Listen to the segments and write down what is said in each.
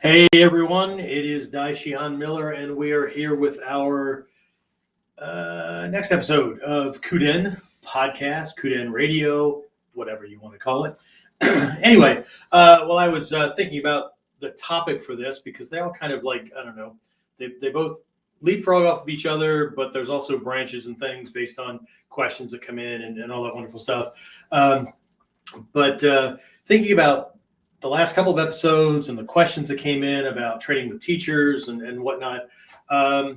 Hey everyone, it is Daishihan Miller, and we are here with our next episode of KUDEN podcast, KUDEN radio, whatever you want to call it. Anyway, I was thinking about the topic for this because they all kind of they both leapfrog off of each other, but there's also branches and things based on questions that come in and all that wonderful stuff. But thinking about the last couple of episodes and the questions that came in about training with teachers and whatnot, I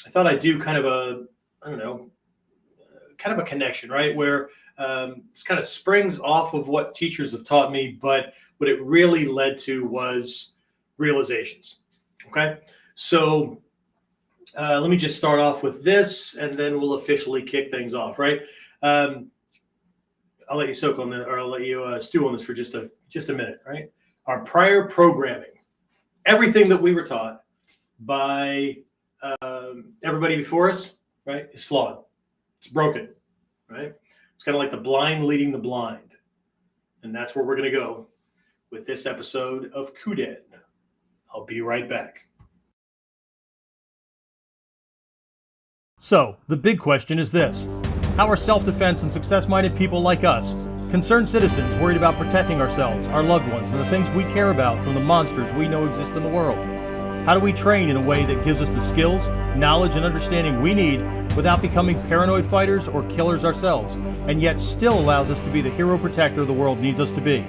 thought I'd do kind of a connection, right? Where this kind of springs off of what teachers have taught me, but what it really led to was realizations. Okay. So let me just start off with this and then we'll officially kick things off, right? I'll let you soak on that, or I'll let you stew on this for just a minute, right? Our prior programming, everything that we were taught by everybody before us, right, is flawed. It's broken, right? It's kind of like the blind leading the blind. And that's where we're going to go with this episode of KUDEN. I'll be right back. So, the big question is this. How are self-defense and success-minded people like us, concerned citizens worried about protecting ourselves, our loved ones, and the things we care about from the monsters we know exist in the world? How do we train in a way that gives us the skills, knowledge, and understanding we need without becoming paranoid fighters or killers ourselves, and yet still allows us to be the hero protector the world needs us to be?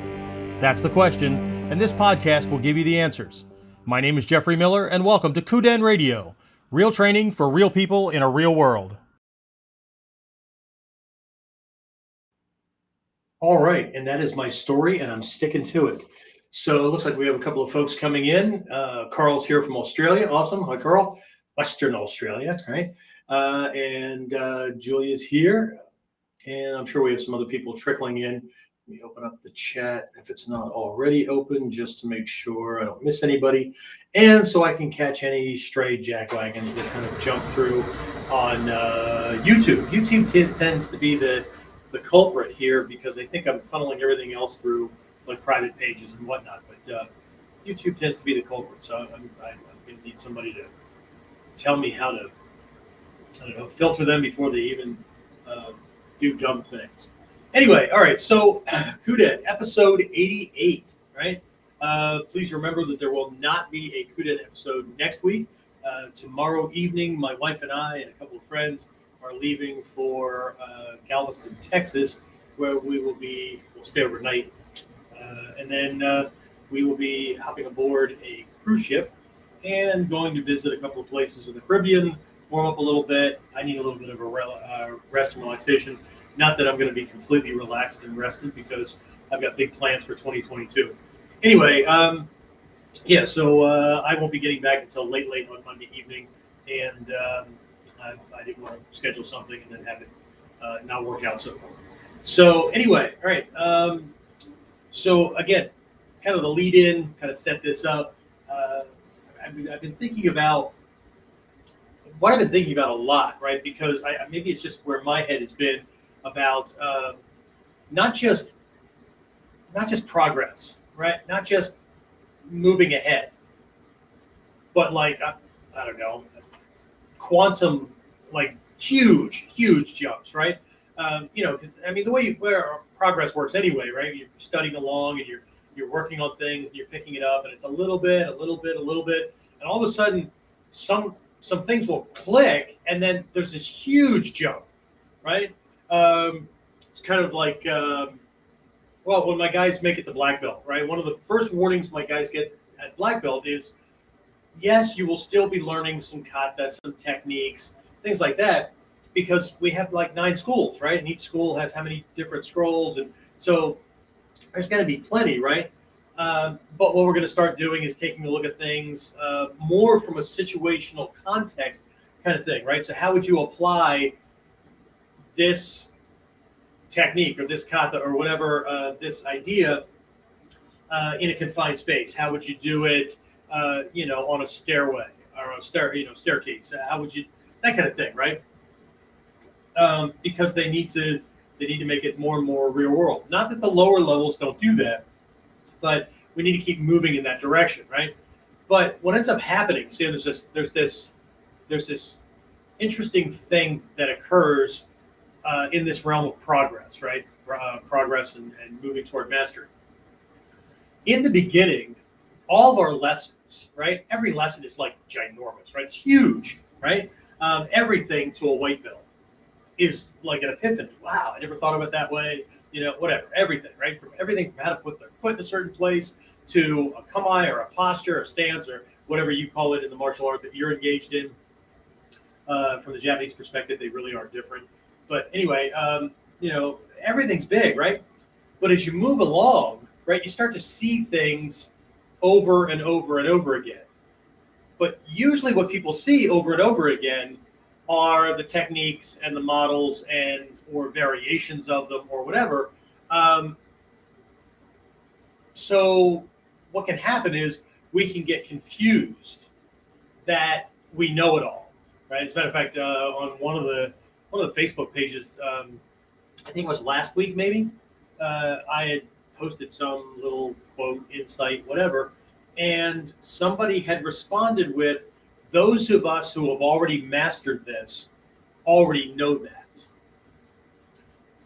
That's the question, and this podcast will give you the answers. My name is Jeffrey Miller, and welcome to KUDEN Radio, real training for real people in a real world. All right, and that is my story, and I'm sticking to it. So it looks like we have a couple of folks coming in. Carl's here from Australia. Awesome. Hi, Carl. Western Australia, right? And Julia's here. And I'm sure we have some other people trickling in. Let me open up the chat if it's not already open, just to make sure I don't miss anybody. And so I can catch any stray jackwagons that kind of jump through on YouTube. YouTube tends to be the culprit here because I think I'm funneling everything else through like private pages and whatnot, but YouTube tends to be the culprit. So I'm going to need somebody to tell me how to, filter them before they even do dumb things. Anyway, all right. So KUDEN, episode 88, right? Please remember that there will not be a KUDEN episode next week. Tomorrow evening, my wife and I and a couple of friends are leaving for Galveston, Texas, where we'll stay overnight. And then we will be hopping aboard a cruise ship and going to visit a couple of places in the Caribbean, warm up a little bit. I need a little bit of a rest and relaxation. Not that I'm going to be completely relaxed and rested because I've got big plans for 2022. Anyway, so I won't be getting back until late on Monday evening. And I didn't want to schedule something and then have it not work out so well. So anyway, all right. So again, kind of the lead in, kind of set this up. I've been thinking about what I've been thinking about a lot, right? Because maybe it's just where my head has been about not just progress, right? Not just moving ahead, but like I don't know, quantum, like huge jumps, right? Because the way where progress works anyway, right? You're studying along and you're working on things and you're picking it up, and it's a little bit, and all of a sudden some things will click, and then there's this huge jump, right? It's kind of like when my guys make it to black belt, right? One of the first warnings my guys get at black belt is, yes, you will still be learning some kata, some techniques, things like that, because we have like 9 schools, right? And each school has how many different scrolls, and so there's going to be plenty, right? But what we're going to start doing is taking a look at things more from a situational context kind of thing, right? So how would you apply this technique or this kata or whatever this idea in a confined space? How would you do it, on a stairway or a staircase? How would you, that kind of thing, right? Because they need to make it more and more real world. Not that the lower levels don't do that, but we need to keep moving in that direction, right? But what ends up happening, see, there's this interesting thing that occurs in this realm of progress, right? Progress and moving toward mastery. In the beginning, all of our lessons, right? Every lesson is like ginormous, right? It's huge, right? Everything to a white belt is like an epiphany. Wow, I never thought of it that way. Whatever, everything, right? From everything from how to put their foot in a certain place to a kamae or a posture or a stance or whatever you call it in the martial art that you're engaged in. From the Japanese perspective, they really are different. But anyway, everything's big, right? But as you move along, right, you start to see things over and over and over again. But usually what people see over and over again are the techniques and the models and or variations of them or whatever. So what can happen is we can get confused that we know it all, right? As a matter of fact, on one of the Facebook pages, I think it was last week maybe, I had posted some little quote, insight, whatever, and somebody had responded with, those of us who have already mastered this already know that.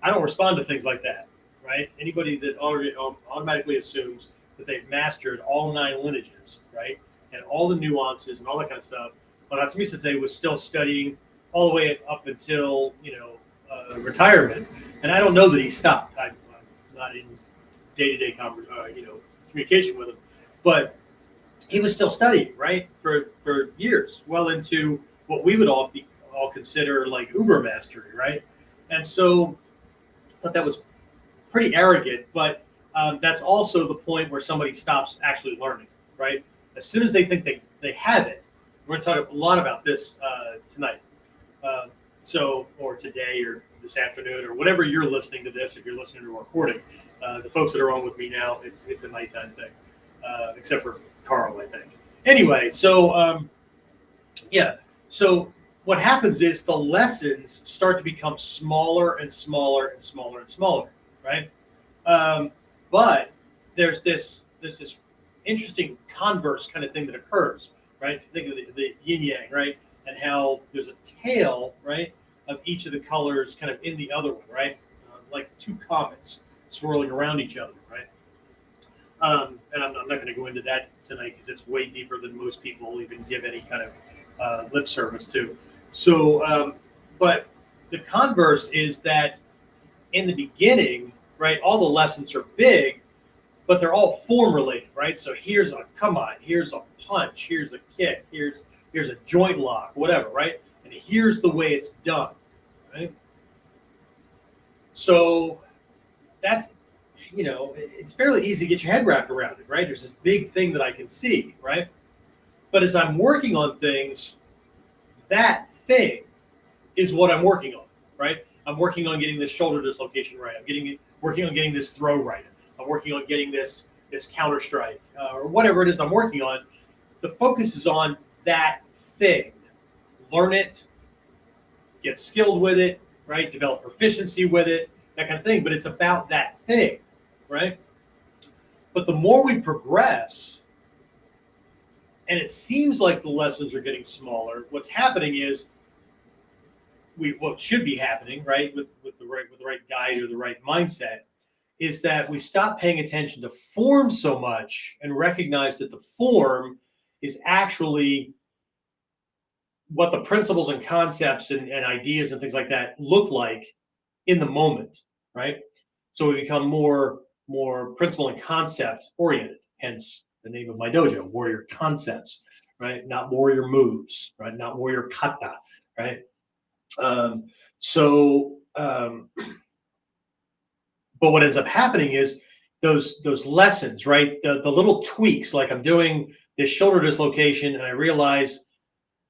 I don't respond to things like that, right? Anybody that already automatically assumes that they've mastered all 9 lineages, right? And all the nuances and all that kind of stuff. But Natsumi Sensei was still studying all the way up until, retirement. And I don't know that he stopped. I'm not in day-to-day communication with him. But he was still studying, right, for years, well into what we would all consider like uber mastery, right? And so I thought that was pretty arrogant, but that's also the point where somebody stops actually learning, right? As soon as they think they have it, we're going to talk a lot about this tonight, or today, or this afternoon, or whatever you're listening to this. If you're listening to a recording, the folks that are on with me now, it's a nighttime thing, except for Carl, I think. Anyway, so so what happens is the lessons start to become smaller and smaller and smaller and smaller, right? But there's this interesting converse kind of thing that occurs, right? If you think of the yin yang, right, and how there's a tail, right, of each of the colors kind of in the other one, right, like 2 comets swirling around each other, right? And I'm not going to go into that tonight because it's way deeper than most people even give any kind of lip service to. So, but the converse is that in the beginning, right, all the lessons are big, but they're all form related, right? So here's a come on, here's a punch, here's a kick, here's a joint lock, whatever, right? And here's the way it's done, right? So that's, it's fairly easy to get your head wrapped around it, right? There's this big thing that I can see, right? But as I'm working on things, that thing is what I'm working on, right? I'm working on getting this shoulder dislocation right. Working on getting this throw right. I'm working on getting this counter strike or whatever it is I'm working on. The focus is on that thing. Learn it, get skilled with it, right? Develop proficiency with it, that kind of thing. But it's about that thing, right? But the more we progress, and it seems like the lessons are getting smaller, what's happening is what should be happening, right, with the right guide or the right mindset, is that we stop paying attention to form so much and recognize that the form is actually what the principles and concepts and ideas and things like that look like in the moment, right? So we become more principle and concept oriented, hence the name of my dojo, Warrior Concepts, right? Not warrior moves, right? Not warrior kata, right? But what ends up happening is those lessons, right? The little tweaks, like I'm doing this shoulder dislocation and I realize,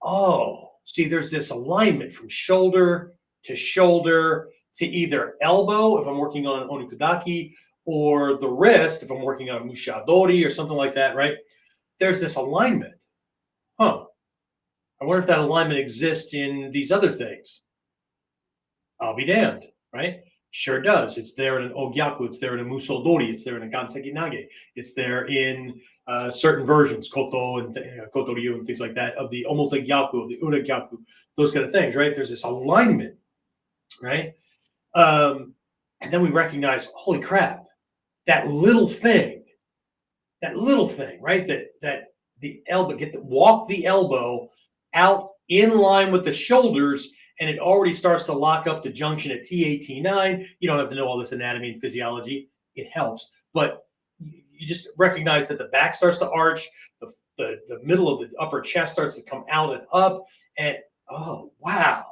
oh, see, there's this alignment from shoulder to either elbow if I'm working on an onikudaki, or the wrist if I'm working on a mushadori or something like that, right? There's this alignment. I wonder if that alignment exists in these other things. I'll be damned, right? Sure does. It's there in an Ogyaku. It's there in a Musodori. It's there in a Ganseki Nage. It's there in certain versions, Koto and Koto Ryu and things like that, of the Omotagyaku, of the Uragyaku, those kind of things, right? There's this alignment, right? And then we recognize, holy crap, that little thing, right? That the elbow, walk the elbow out in line with the shoulders, and it already starts to lock up the junction at T8, T9. You don't have to know all this anatomy and physiology. It helps. But you just recognize that the back starts to arch, the middle of the upper chest starts to come out and up, and oh, wow.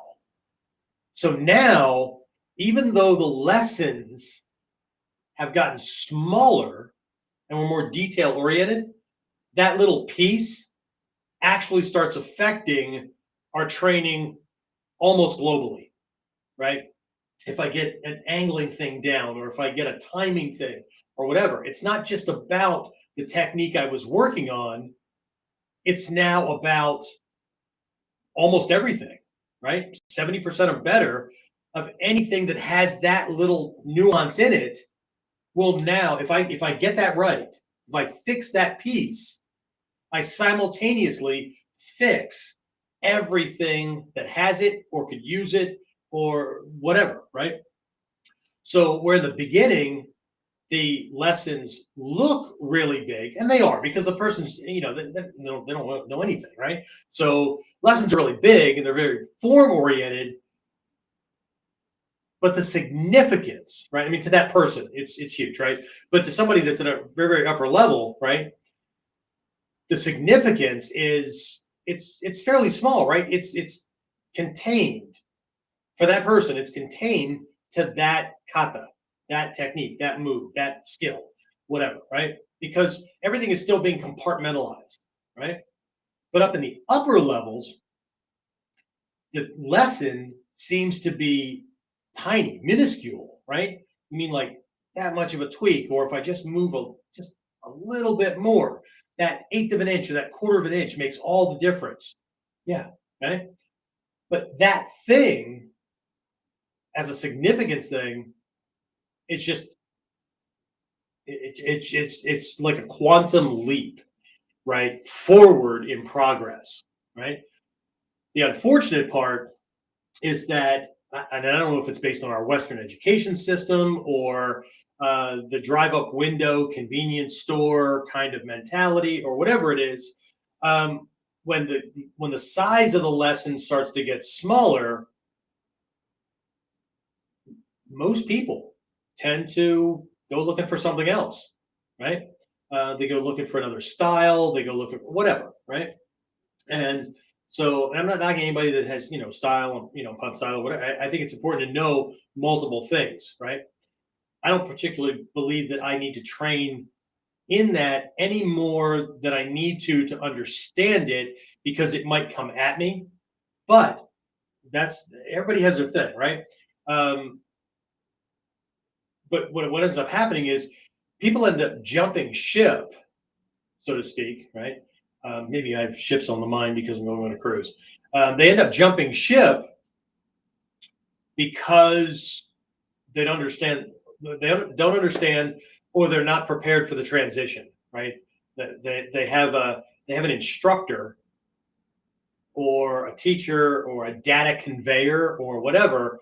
So now, even though the lessons have gotten smaller and we're more detail oriented, that little piece actually starts affecting our training almost globally, right? If I get an angling thing down, or if I get a timing thing or whatever, it's not just about the technique I was working on. It's now about almost everything, right? 70% or better of anything that has that little nuance in it will now, if I get that right, if I fix that piece, I simultaneously fix everything that has it or could use it or whatever, right? So where in the beginning, the lessons look really big, and they are, because the person's, they don't know anything, right? So lessons are really big and they're very form oriented, but the significance, right? I mean, to that person, it's huge, right? But to somebody that's at a very, very upper level, right? The significance is it's fairly small, right? It's contained for that person. It's contained to that kata, that technique, that move, that skill, whatever, right? Because everything is still being compartmentalized, right? But up in the upper levels, the lesson seems to be tiny, minuscule, right? You mean like that much of a tweak, or if I just move just a little bit more, that eighth of an inch or that quarter of an inch makes all the difference. Yeah, right? But that thing, as a significance thing, it's just it's like a quantum leap, right? Forward in progress, right? The unfortunate part is that, and I don't know if it's based on our Western education system or the drive-up window convenience store kind of mentality or whatever it is, when the size of the lesson starts to get smaller, most people tend to go looking for something else, right? They go looking for another style. They go looking for whatever, right? And so, and I'm not knocking anybody that has, style and, pun style or whatever. I think it's important to know multiple things, right? I don't particularly believe that I need to train in that any more than I need to understand it, because it might come at me. But everybody has their thing, right? But what ends up happening is people end up jumping ship, so to speak, right? Maybe I have ships on the mind because I'm going on a cruise. They end up jumping ship because they don't understand. They don't understand, or they're not prepared for the transition, right? They have an instructor or a teacher or a data conveyor or whatever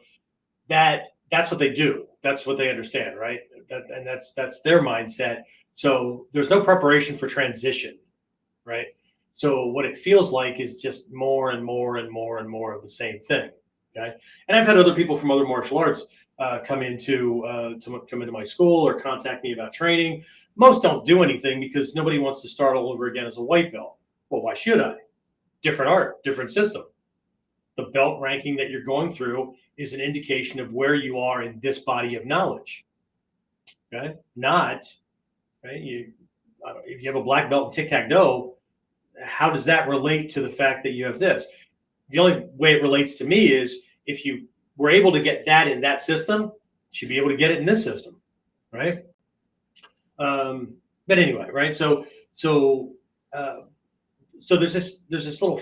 that's what they do. That's what they understand, right? And that's their mindset. So there's no preparation for transition, right? So what it feels like is just more and more and more and more of the same thing. Okay. And I've had other people from other martial arts come into my school or contact me about training. Most don't do anything because nobody wants to start all over again as a white belt. Well, why should I? Different art, different system. The belt ranking that you're going through is an indication of where you are in this body of knowledge. Okay. Not, right? If you have a black belt in tic-tac-toe, how does that relate to the fact that you have this? The only way it relates to me is if you were able to get that in that system, you should be able to get it in this system, right? But anyway, right? So there's this little,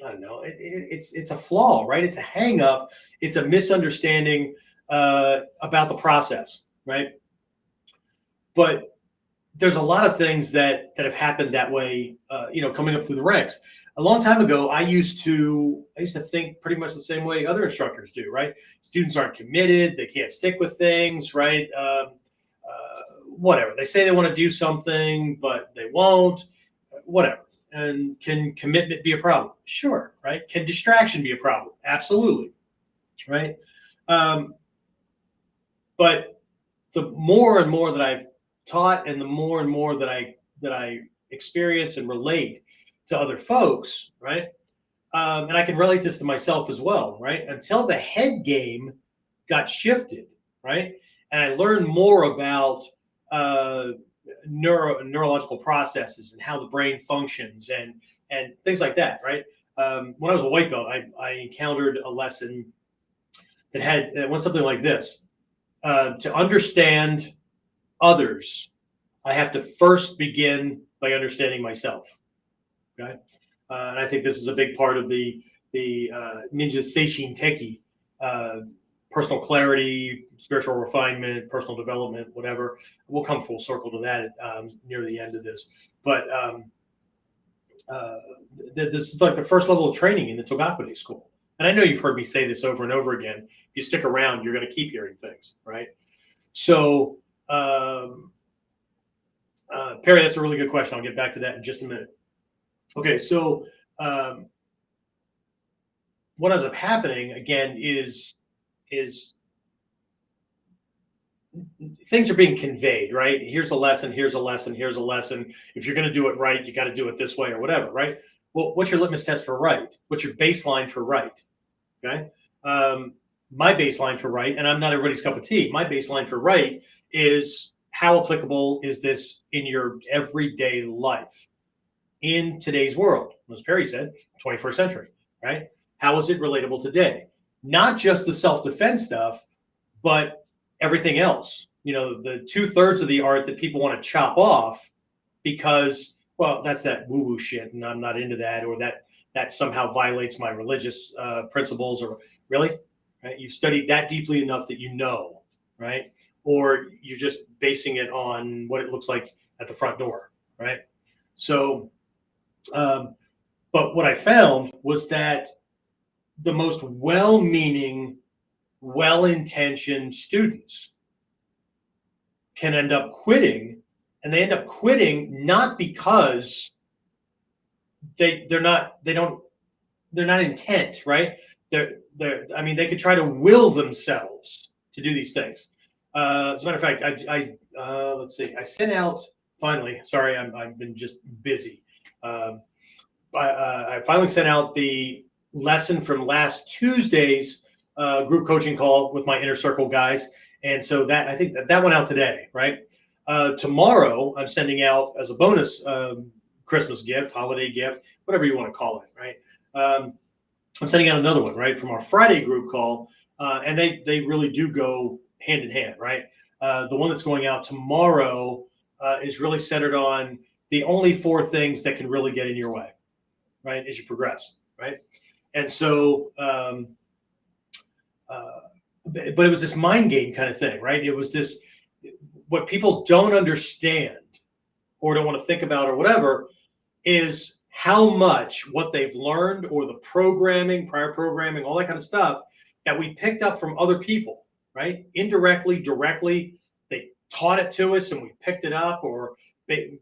I don't know, it's a flaw, right? It's a hang up. It's a misunderstanding about the process, right? But there's a lot of things that have happened that way, coming up through the ranks. A long time ago, I used to think pretty much the same way other instructors do, right? Students aren't committed, they can't stick with things, right? Whatever. They say they want to do something, but they won't, whatever. And can commitment be a problem? Sure, right? Can distraction be a problem? Absolutely, right? But the more and more that I've taught, and the more and more that I experience and relate to other folks, right? And I can relate this to myself as well, right? Until the head game got shifted, right? And I learned more about neurological processes and how the brain functions and things like that, right? When I was a white belt, I encountered a lesson that went something like this: to understand others, I have to first begin by understanding myself. Okay, and I think this is a big part of the Ninja Seishin Teki, personal clarity, spiritual refinement, personal development, whatever. We'll come full circle to that near the end of this. But this is like the first level of training in the Togakude school. And I know you've heard me say this over and over again. If you stick around, you're going to keep hearing things, right? So, Perry, that's a really good question. I'll get back to that in just a minute. Okay, so what ends up happening again is things are being conveyed, right? Here's a lesson, here's a lesson, here's a lesson. If you're going to do it right, you got to do it this way or whatever, right? Well, what's your litmus test for right? What's your baseline for right? Okay. My baseline for right, and I'm not everybody's cup of tea. My baseline for right is, how applicable is this in your everyday life in today's world? As Perry said, 21st century, right? How is it relatable today? Not just the self-defense stuff, but everything else. You know, the 2/3 of the art that people want to chop off because, well, that's that woo-woo shit, and I'm not into that, or that somehow violates my religious principles, or really, right? You've studied that deeply enough that you know, right? Or you're just basing it on what it looks like at the front door, right? So, but what I found was that the most well-meaning, well-intentioned students can end up quitting, and they end up quitting not because they're not intent, right? I mean, they could try to will themselves to do these things. As a matter of fact, let's see, I sent out finally. Sorry, I've been just busy. I finally sent out the lesson from last Tuesday's group coaching call with my inner circle guys, and so that, I think that went out today, right? Tomorrow, I'm sending out as a bonus Christmas gift, holiday gift, whatever you want to call it, right? I'm sending out another one, right, from our Friday group call, and they really do go hand in hand, right? The one that's going out tomorrow is really centered on the only 4 things that can really get in your way, right, as you progress, right? And so, but it was this mind game kind of thing, right? It was this, what people don't understand or don't want to think about or whatever is how much what they've learned, or the programming, prior programming, all that kind of stuff that we picked up from other people, right? Indirectly, directly, they taught it to us and we picked it up, or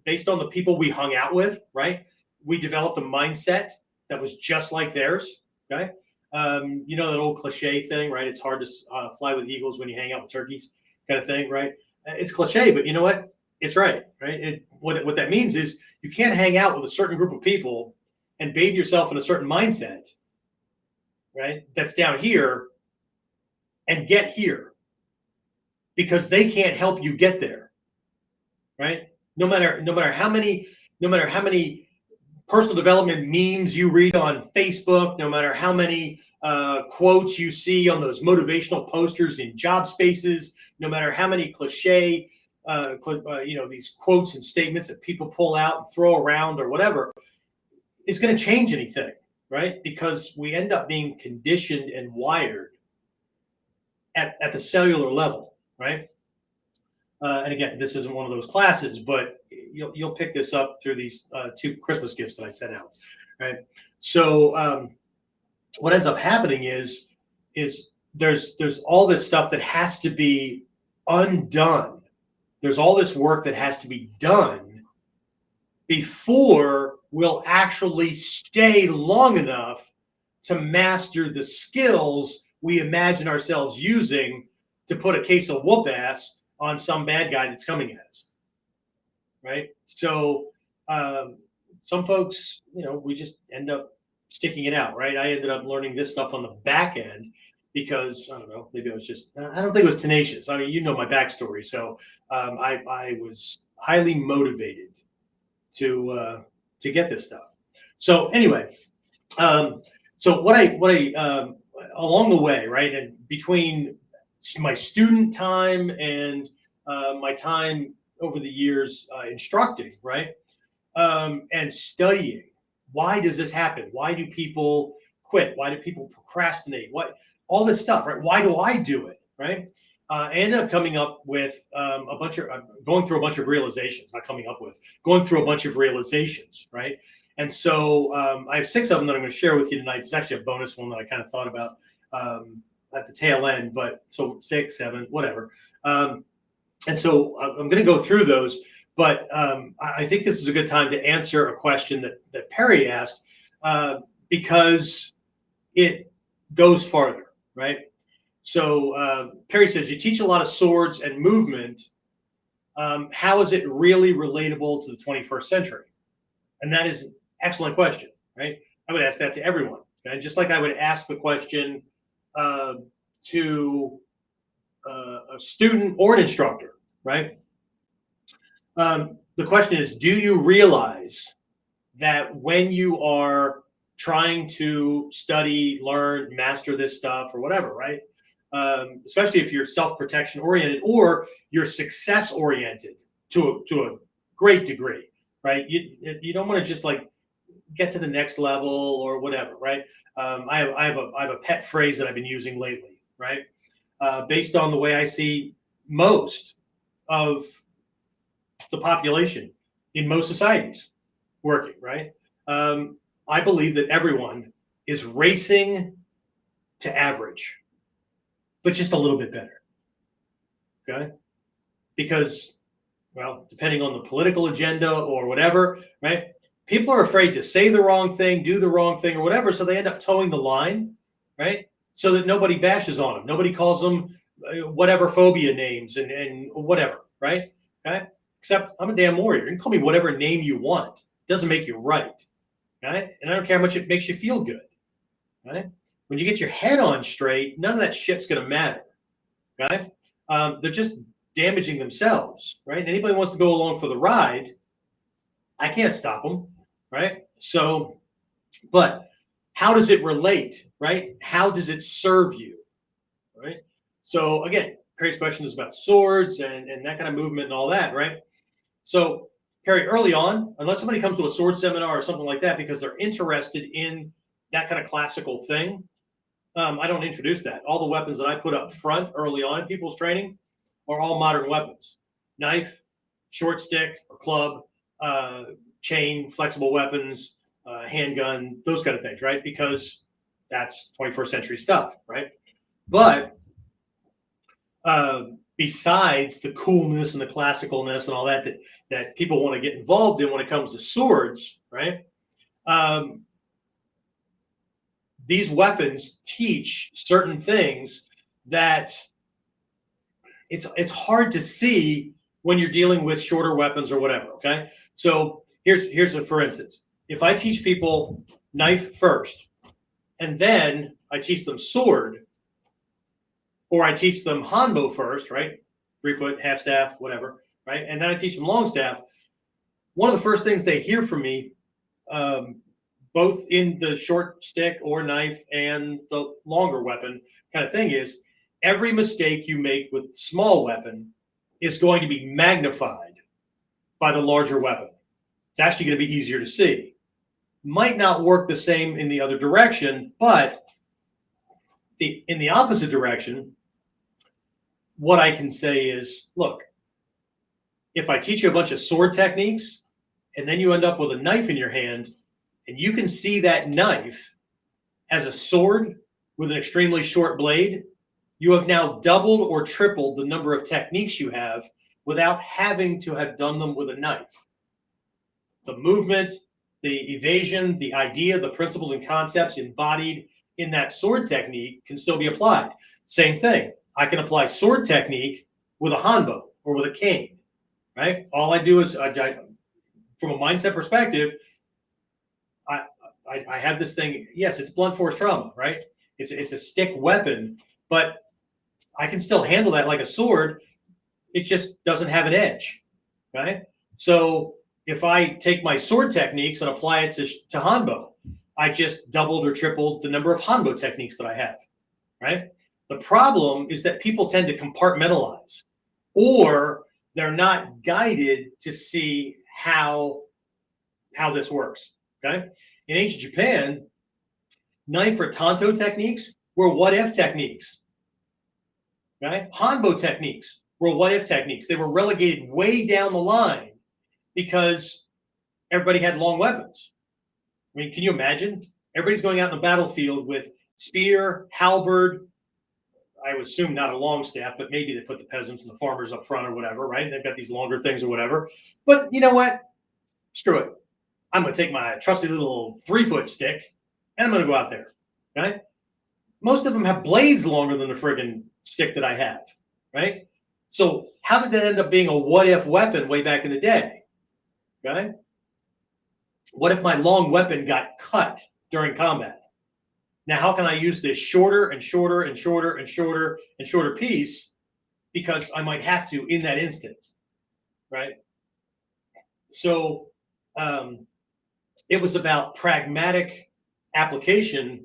based on the people we hung out with, right? We developed a mindset that was just like theirs, okay? You know, that old cliche thing, right? It's hard to fly with eagles when you hang out with turkeys, kind of thing, right? It's cliche, but you know what? It's right, right? What that means is you can't hang out with a certain group of people and bathe yourself in a certain mindset, right? That's down here, and get here, because they can't help you get there, right? No matter how many personal development memes you read on Facebook, no matter how many quotes you see on those motivational posters in job spaces, no matter how many cliche, these quotes and statements that people pull out and throw around or whatever, is going to change anything, right? Because we end up being conditioned and wired at the cellular level, right? And again, this isn't one of those classes, but you'll pick this up through these 2 Christmas gifts that I sent out, right? So what ends up happening is there's all this stuff that has to be undone. There's all this work that has to be done before we'll actually stay long enough to master the skills we imagine ourselves using to put a case of whoop ass on some bad guy that's coming at us, right? So some folks, we just end up sticking it out, right? I ended up learning this stuff on the back end because, I don't know, maybe I was just, I don't think it was tenacious. I mean, you know my backstory. So I was highly motivated to get this stuff. So anyway, so what I along the way, right, and between my student time and my time over the years instructing, right, and studying. Why does this happen? Why do people quit? Why do people procrastinate? What all this stuff, right? Why do I do it, right? I ended up coming up with going through a bunch of realizations. Going through a bunch of realizations, right? And so I have 6 of them that I'm going to share with you tonight. It's actually a bonus one that I kind of thought about at the tail end, but so 6, 7, whatever. And so I'm going to go through those, but I think this is a good time to answer a question that Perry asked because it goes farther, right? So Perry says, you teach a lot of swords and movement. How is it really relatable to the 21st century? And that is an excellent question, right? I would ask that to everyone. Okay? Just like I would ask the question to a student or an instructor, right? The question is, do you realize that when you are trying to study, learn, master this stuff or whatever, right? Especially if you're self-protection oriented or you're success oriented to a great degree, right? You don't want to just like get to the next level or whatever, right? I have a pet phrase that I've been using lately, right? Based on the way I see most of the population in most societies working, right? I believe that everyone is racing to average, but just a little bit better, okay? Because, well, depending on the political agenda or whatever, right? People are afraid to say the wrong thing, do the wrong thing or whatever, so they end up towing the line, right? So that nobody bashes on them. Nobody calls them whatever phobia names and whatever, right? Okay? Except I'm a damn warrior. You can call me whatever name you want. It doesn't make you right, right? And I don't care how much it makes you feel good, right? When you get your head on straight, none of that shit's going to matter, right? They're just damaging themselves, right? And anybody wants to go along for the ride, I can't stop them, right? So, but how does it relate, right? How does it serve you, right? So again, Perry's question is about swords and that kind of movement and all that, right? So Perry, early on, unless somebody comes to a sword seminar or something like that because they're interested in that kind of classical thing, I don't introduce that. All the weapons that I put up front early on in people's training are all modern weapons. Knife, short stick or club, chain, flexible weapons, handgun, those kind of things, right? Because that's 21st century stuff, right? But besides the coolness and the classicalness and all that people want to get involved in when it comes to swords, right? These weapons teach certain things that it's hard to see when you're dealing with shorter weapons or whatever, okay? So here's a for instance. If I teach people knife first, and then I teach them sword, or I teach them hanbo first, right? 3-foot, half staff, whatever, right? And then I teach them long staff. One of the first things they hear from me, both in the short stick or knife and the longer weapon kind of thing, is every mistake you make with small weapon is going to be magnified by the larger weapon. It's actually going to be easier to see. Might not work the same in the other direction, but in the opposite direction, what I can say is, look, if I teach you a bunch of sword techniques and then you end up with a knife in your hand and you can see that knife as a sword with an extremely short blade, you have now doubled or tripled the number of techniques you have without having to have done them with a knife. The movement, the evasion, the idea, the principles and concepts embodied in that sword technique can still be applied. Same thing. I can apply sword technique with a hanbo or with a cane, right? All I do is, from a mindset perspective, I have this thing. Yes, it's blunt force trauma, right? It's a stick weapon, but I can still handle that like a sword. It just doesn't have an edge, right? So if I take my sword techniques and apply it to hanbo, I just doubled or tripled the number of hanbo techniques that I have, right? The problem is that people tend to compartmentalize, or they're not guided to see how this works, okay? In ancient Japan, knife or tanto techniques were what-if techniques, okay? Hanbo techniques were what-if techniques. They were relegated way down the line because everybody had long weapons. I mean, can you imagine? Everybody's going out in the battlefield with spear, halberd. I would assume not a long staff, but maybe they put the peasants and the farmers up front or whatever, right? They've got these longer things or whatever. But you know what? Screw it. I'm going to take my trusty little 3-foot stick and I'm going to go out there, right? Most of them have blades longer than the friggin' stick that I have, right? So how did that end up being a what-if weapon way back in the day, right? What if my long weapon got cut during combat? Now, how can I use this shorter and shorter and shorter and shorter and shorter piece because I might have to in that instance, right? So it was about pragmatic application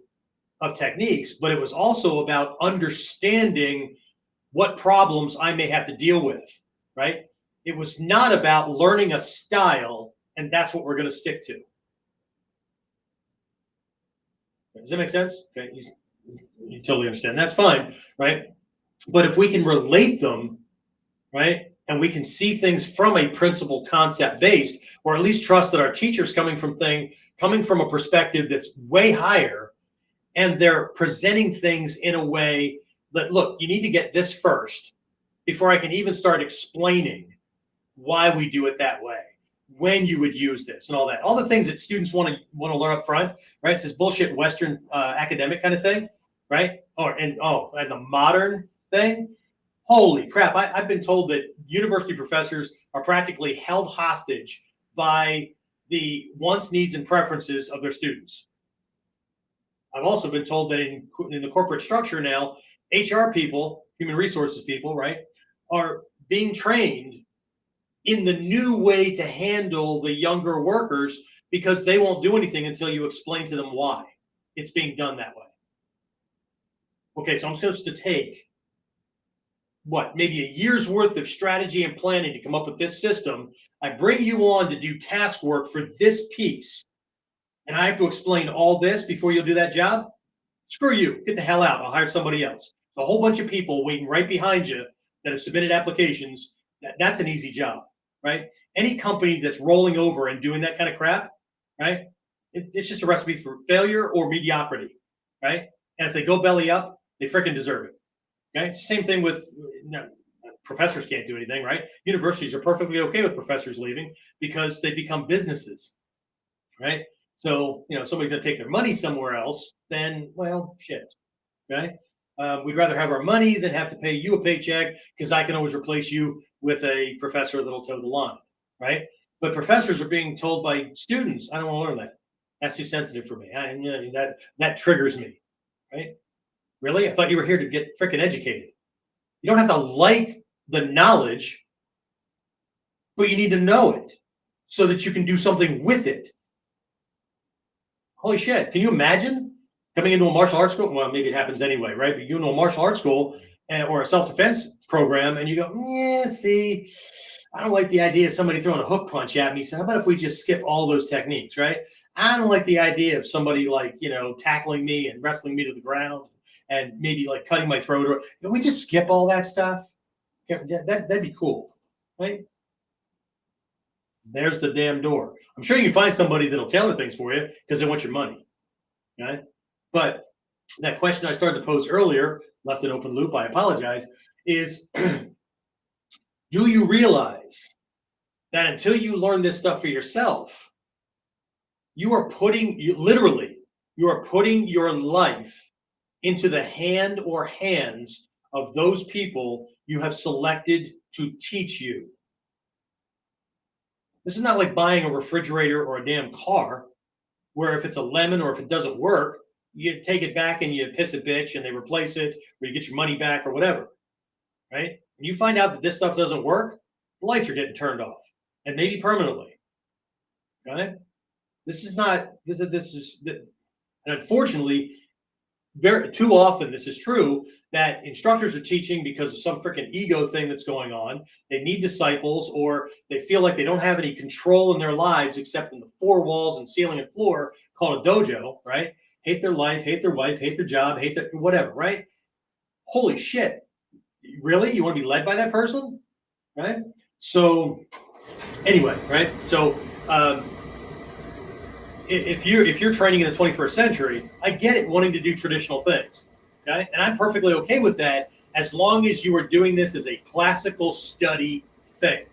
of techniques, but it was also about understanding what problems I may have to deal with, right? It was not about learning a style and that's what we're going to stick to. Does that make sense? Okay, you totally understand. That's fine, right? But if we can relate them, right, and we can see things from a principle concept based, or at least trust that our teacher's coming from a perspective that's way higher, and they're presenting things in a way that, look, you need to get this first before I can even start explaining why we do it that way, when you would use this and all that. All the things that students want to learn up front, right? It's this bullshit Western academic kind of thing, right? And the modern thing. Holy crap. I've been told that university professors are practically held hostage by the wants, needs, and preferences of their students. I've also been told that in the corporate structure now, HR people, human resources people, right, are being trained in the new way to handle the younger workers because they won't do anything until you explain to them why it's being done that way. Okay, so I'm supposed to take maybe a year's worth of strategy and planning to come up with this system. I bring you on to do task work for this piece, and I have to explain all this before you'll do that job? Screw you. Get the hell out. I'll hire somebody else. A whole bunch of people waiting right behind you that have submitted applications. That's an easy job, right? Any company that's rolling over and doing that kind of crap, right? It's just a recipe for failure or mediocrity, right? And if they go belly up, they freaking deserve it. Okay, same thing with professors can't do anything, right? Universities are perfectly okay with professors leaving because they become businesses, right? So, if somebody's going to take their money somewhere else, then, well, shit, right? We'd rather have our money than have to pay you a paycheck because I can always replace you with a professor that'll toe the line, right? But professors are being told by students, I don't want to learn that. That's too sensitive for me. That triggers me, right? Really? I thought you were here to get freaking educated. You don't have to like the knowledge, but you need to know it so that you can do something with it. Holy shit. Can you imagine coming into a martial arts school? Well, maybe it happens anyway, right? But you know, a martial arts school or a self-defense program, and you go, see, I don't like the idea of somebody throwing a hook punch at me. So how about if we just skip all those techniques, right? I don't like the idea of somebody tackling me and wrestling me to the ground and maybe cutting my throat. Can we just skip all that stuff, That'd be cool, right? There's the damn door. I'm sure you can find somebody that'll tailor things for you because they want your money, right? But that question I started to pose earlier, left an open loop, I apologize, is do you realize that until you learn this stuff for yourself, you are putting your life into the hand or hands of those people you have selected to teach you. This is not like buying a refrigerator or a damn car where if it's a lemon or if it doesn't work, you take it back and you piss a bitch and they replace it or you get your money back or whatever, right? When you find out that this stuff doesn't work, the lights are getting turned off and maybe permanently, right? This is, and unfortunately, very too often this is true that instructors are teaching because of some freaking ego thing that's going on. They need disciples, or they feel like they don't have any control in their lives except in the four walls and ceiling and floor called a dojo, right? Hate their life, hate their wife, hate their job, hate their whatever, right? Holy shit. Really? You want to be led by that person? Right? So anyway, right? So if you're training in the 21st century, I get it wanting to do traditional things, okay? And I'm perfectly okay with that as long as you are doing this as a classical study thing.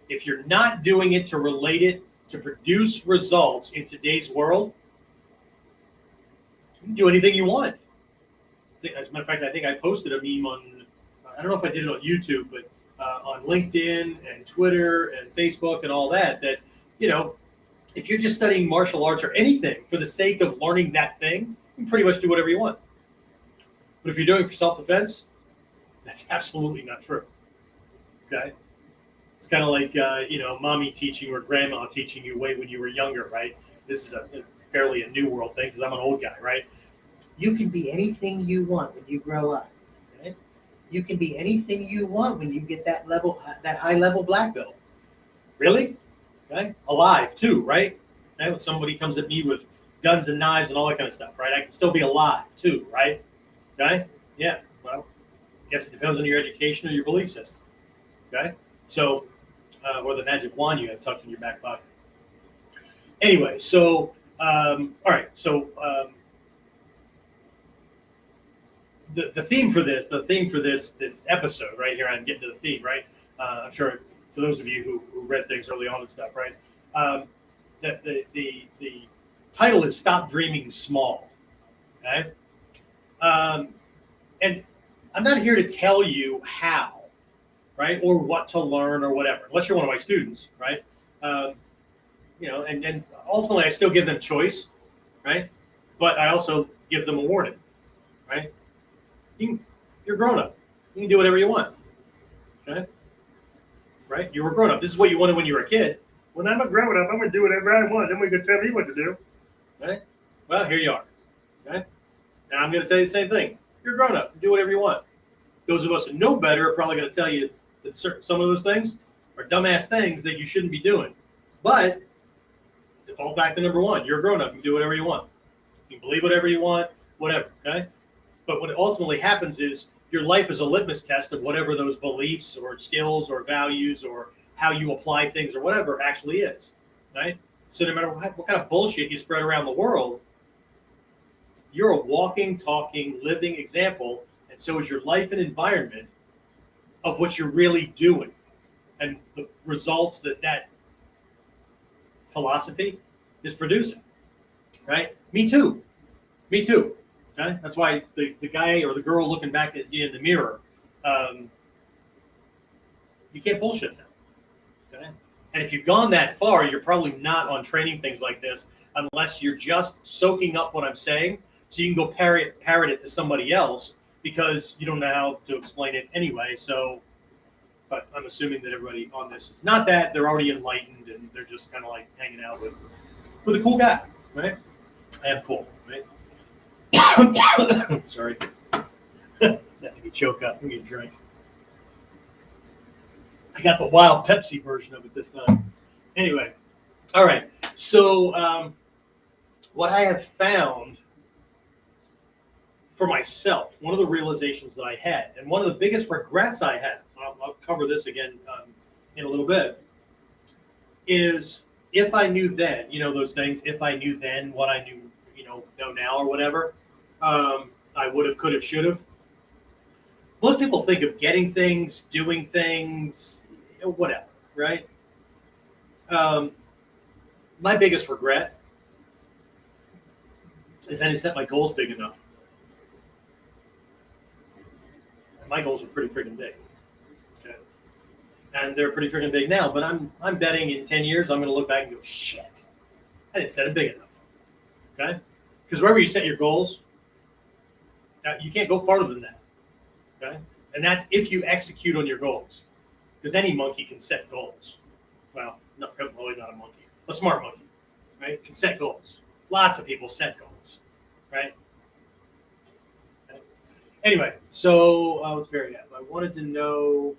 If you're not doing it to relate it to produce results in today's world, you can do anything you want. As a matter of fact, I think I posted a meme on, I don't know if I did it on YouTube, but on LinkedIn and Twitter and Facebook and all that, if you're just studying martial arts or anything for the sake of learning that thing, you can pretty much do whatever you want. But if you're doing it for self-defense, that's absolutely not true. Okay? It's kind of like, mommy teaching or grandma teaching you way when you were younger, right? This is fairly a new world thing because I'm an old guy, right? You can be anything you want when you grow up. Okay? You can be anything you want when you get that high level black belt. Really? Okay? Alive too, right? Okay? When somebody comes at me with guns and knives and all that kind of stuff, right? I can still be alive too, right? Okay? Yeah. Well, I guess it depends on your education or your belief system. Okay? So, or the magic wand you have tucked in your back pocket. Anyway, so all right. So the theme for this episode right here, I'm getting to the theme, right? I'm sure for those of you who read things early on and stuff, right? That the title is "Stop Dreaming Small." Okay, and I'm not here to tell you how, right, or what to learn or whatever, unless you're one of my students, right? And ultimately I still give them choice, right? But I also give them a warning, right? You're grown up. You can do whatever you want, okay? Right? You're a grown up. This is what you wanted when you were a kid. When I'm a grown up, I'm going to do whatever I want. Then we can tell me what to do, right? Well, here you are, okay? And I'm going to tell you the same thing. You're a grown up. Do whatever you want. Those of us who know better are probably going to tell you that some of those things are dumbass things that you shouldn't be doing. But default back to number one. You're a grown up. You can do whatever you want. You can believe whatever you want, whatever, okay? But what ultimately happens is your life is a litmus test of whatever those beliefs or skills or values or how you apply things or whatever actually is, right? So no matter what kind of bullshit you spread around the world, you're a walking, talking, living example, and so is your life and environment of what you're really doing and the results that philosophy is producing, right? Me too. Okay? That's why the guy or the girl looking back at you in the mirror, you can't bullshit them. Okay? And if you've gone that far, you're probably not on training things like this unless you're just soaking up what I'm saying so you can go parrot it to somebody else because you don't know how to explain it anyway. So, but I'm assuming that everybody on this is not that. They're already enlightened and they're just kind of like hanging out with a cool guy, right? And cool, right? Sorry. That made me choke up. I'm getting a drink. I got the wild Pepsi version of it this time. Anyway, all right. So what I have found for myself, one of the realizations that I had, and one of the biggest regrets I have, I'll cover this again in a little bit, is if I knew then, those things, if I knew then what I knew, know now or whatever, I would have, could have, should have. Most people think of getting things, doing things, whatever, right? My biggest regret is I didn't set my goals big enough. And my goals are pretty freaking big. Okay. And they're pretty freaking big now, but I'm betting in 10 years I'm going to look back and go, shit, I didn't set it big enough. Okay? Because wherever you set your goals, you can't go farther than that. Okay? And that's if you execute on your goals. Because any monkey can set goals. Well, no, probably not a monkey. A smart monkey, right? Can set goals. Lots of people set goals, right? Okay. Anyway, so what's Barry at? I wanted to know.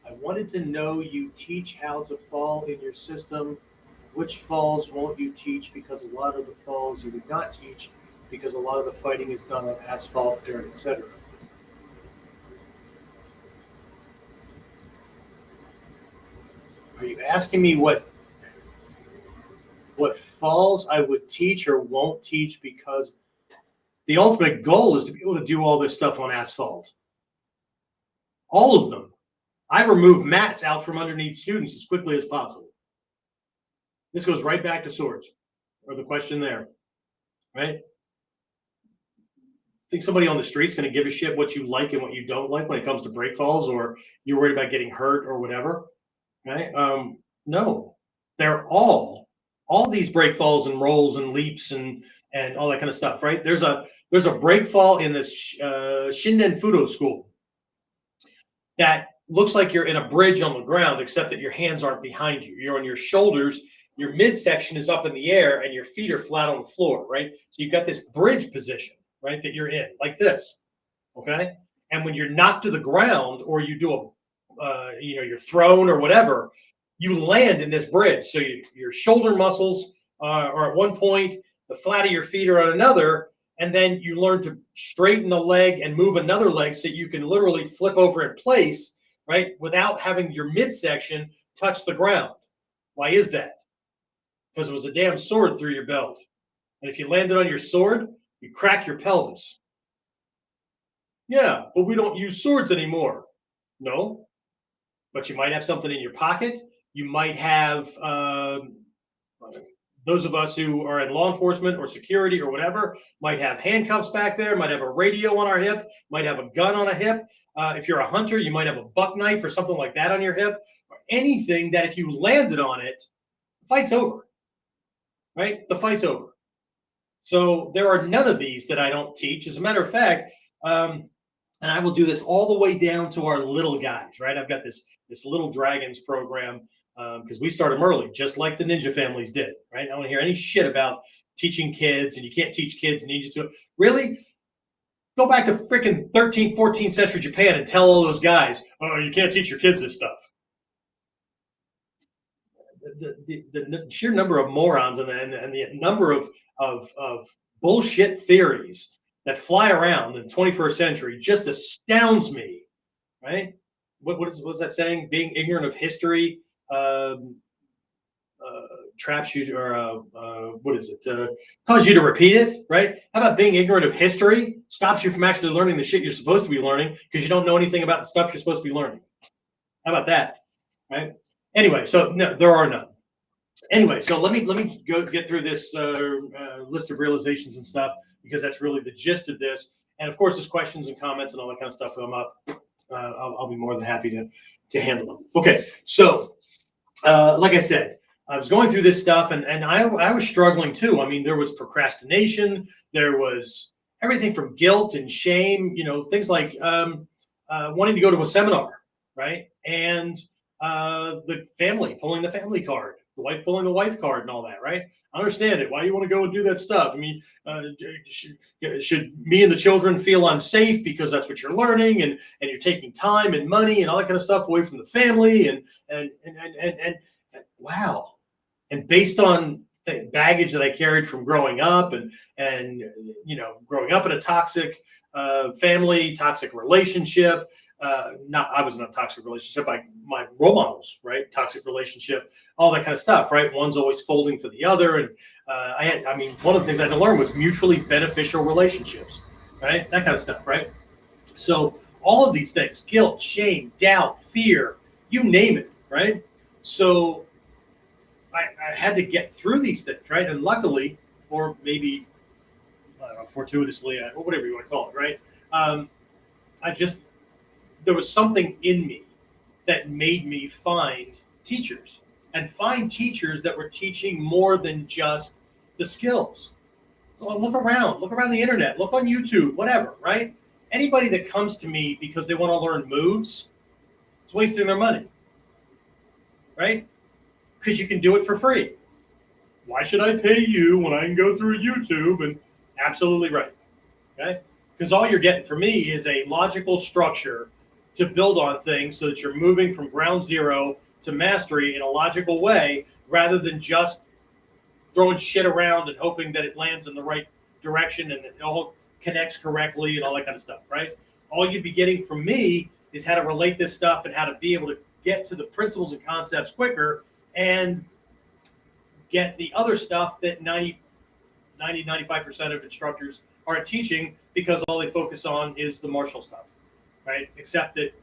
I wanted to know you teach how to fall in your system. Which falls won't you teach? Because a lot of the falls you would not teach because a lot of the fighting is done on asphalt, dirt, etc. Are you asking me what falls I would teach or won't teach? Because the ultimate goal is to be able to do all this stuff on asphalt. All of them. I remove mats out from underneath students as quickly as possible. This goes right back to swords, or the question there, right? Think somebody on the street's going to give a shit what you like and what you don't like when it comes to break falls, or you're worried about getting hurt or whatever, right? No, they're all these break falls and rolls and leaps and all that kind of stuff, right? There's a break fall in this Shinden Fudo school that looks like you're in a bridge on the ground, except that your hands aren't behind you. You're on your shoulders. Your midsection is up in the air and your feet are flat on the floor, right? So you've got this bridge position, right, that you're in, like this, okay? And when you're knocked to the ground or you do you're thrown or whatever, you land in this bridge. So your shoulder muscles are at one point, the flat of your feet are on another, and then you learn to straighten a leg and move another leg so you can literally flip over in place, right, without having your midsection touch the ground. Why is that? Because it was a damn sword through your belt. And if you landed on your sword, you crack your pelvis. Yeah, but we don't use swords anymore. No, but you might have something in your pocket. You might have, those of us who are in law enforcement or security or whatever, might have handcuffs back there, might have a radio on our hip, might have a gun on a hip. If you're a hunter, you might have a buck knife or something like that on your hip. Or anything that if you landed on it, the fight's over. Right? The fight's over. So there are none of these that I don't teach. As a matter of fact, and I will do this all the way down to our little guys, right? I've got this Little Dragons program because we start them early, just like the ninja families did, right? I don't want to hear any shit about teaching kids and you can't teach kids and ninja. Really? Go back to freaking 13th, 14th century Japan and tell all those guys, oh, you can't teach your kids this stuff. The sheer number of morons and the number of bullshit theories that fly around in the 21st century just astounds me, right? What's that saying? Being ignorant of history traps you, or what is it? Causes you to repeat it, right? How about being ignorant of history stops you from actually learning the shit you're supposed to be learning because you don't know anything about the stuff you're supposed to be learning? How about that, right? Anyway, so no, there are none. Anyway, so let me go get through this list of realizations and stuff because that's really the gist of this. And of course, there's questions and comments and all that kind of stuff come up. I'll be more than happy to handle them. Okay, so like I said, I was going through this stuff and I was struggling too. I mean, there was procrastination, there was everything from guilt and shame, things like wanting to go to a seminar, right? And the family pulling the family card, the wife pulling the wife card and all that, right? I understand it. Why do you want to go and do that stuff? I mean, should me and the children feel unsafe because that's what you're learning and you're taking time and money and all that kind of stuff away from the family and wow. And based on baggage that I carried from growing up, and growing up in a toxic family, toxic relationship. I was in a toxic relationship. My role models, right? Toxic relationship, all that kind of stuff, right? One's always folding for the other, and one of the things I had to learn was mutually beneficial relationships, right? That kind of stuff, right? So all of these things, guilt, shame, doubt, fear, you name it, right? So I had to get through these things, right? And luckily, or maybe fortuitously, or whatever you want to call it, right? There was something in me that made me find teachers and find teachers that were teaching more than just the skills. Look around the internet, look on YouTube, whatever, right? Anybody that comes to me because they want to learn moves is wasting their money, right? Because you can do it for free. Why should I pay you when I can go through YouTube? And absolutely right, okay? Because all you're getting from me is a logical structure to build on things so that you're moving from ground zero to mastery in a logical way, rather than just throwing shit around and hoping that it lands in the right direction and it all connects correctly and all that kind of stuff, right? All you'd be getting from me is how to relate this stuff and how to be able to get to the principles and concepts quicker and get the other stuff that 95% of instructors aren't teaching, because all they focus on is the martial stuff, right? Except that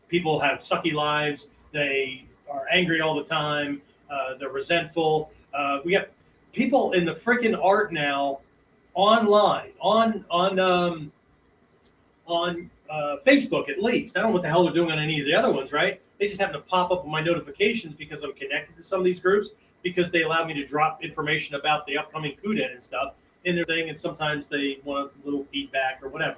people have sucky lives. They are angry all the time. They're resentful. We have people in the freaking art now online, on Facebook at least. I don't know what the hell they're doing on any of the other ones, right? They just happen to pop up on my notifications because I'm connected to some of these groups, because they allow me to drop information about the upcoming KUDEN and stuff in their thing, and sometimes they want a little feedback or whatever.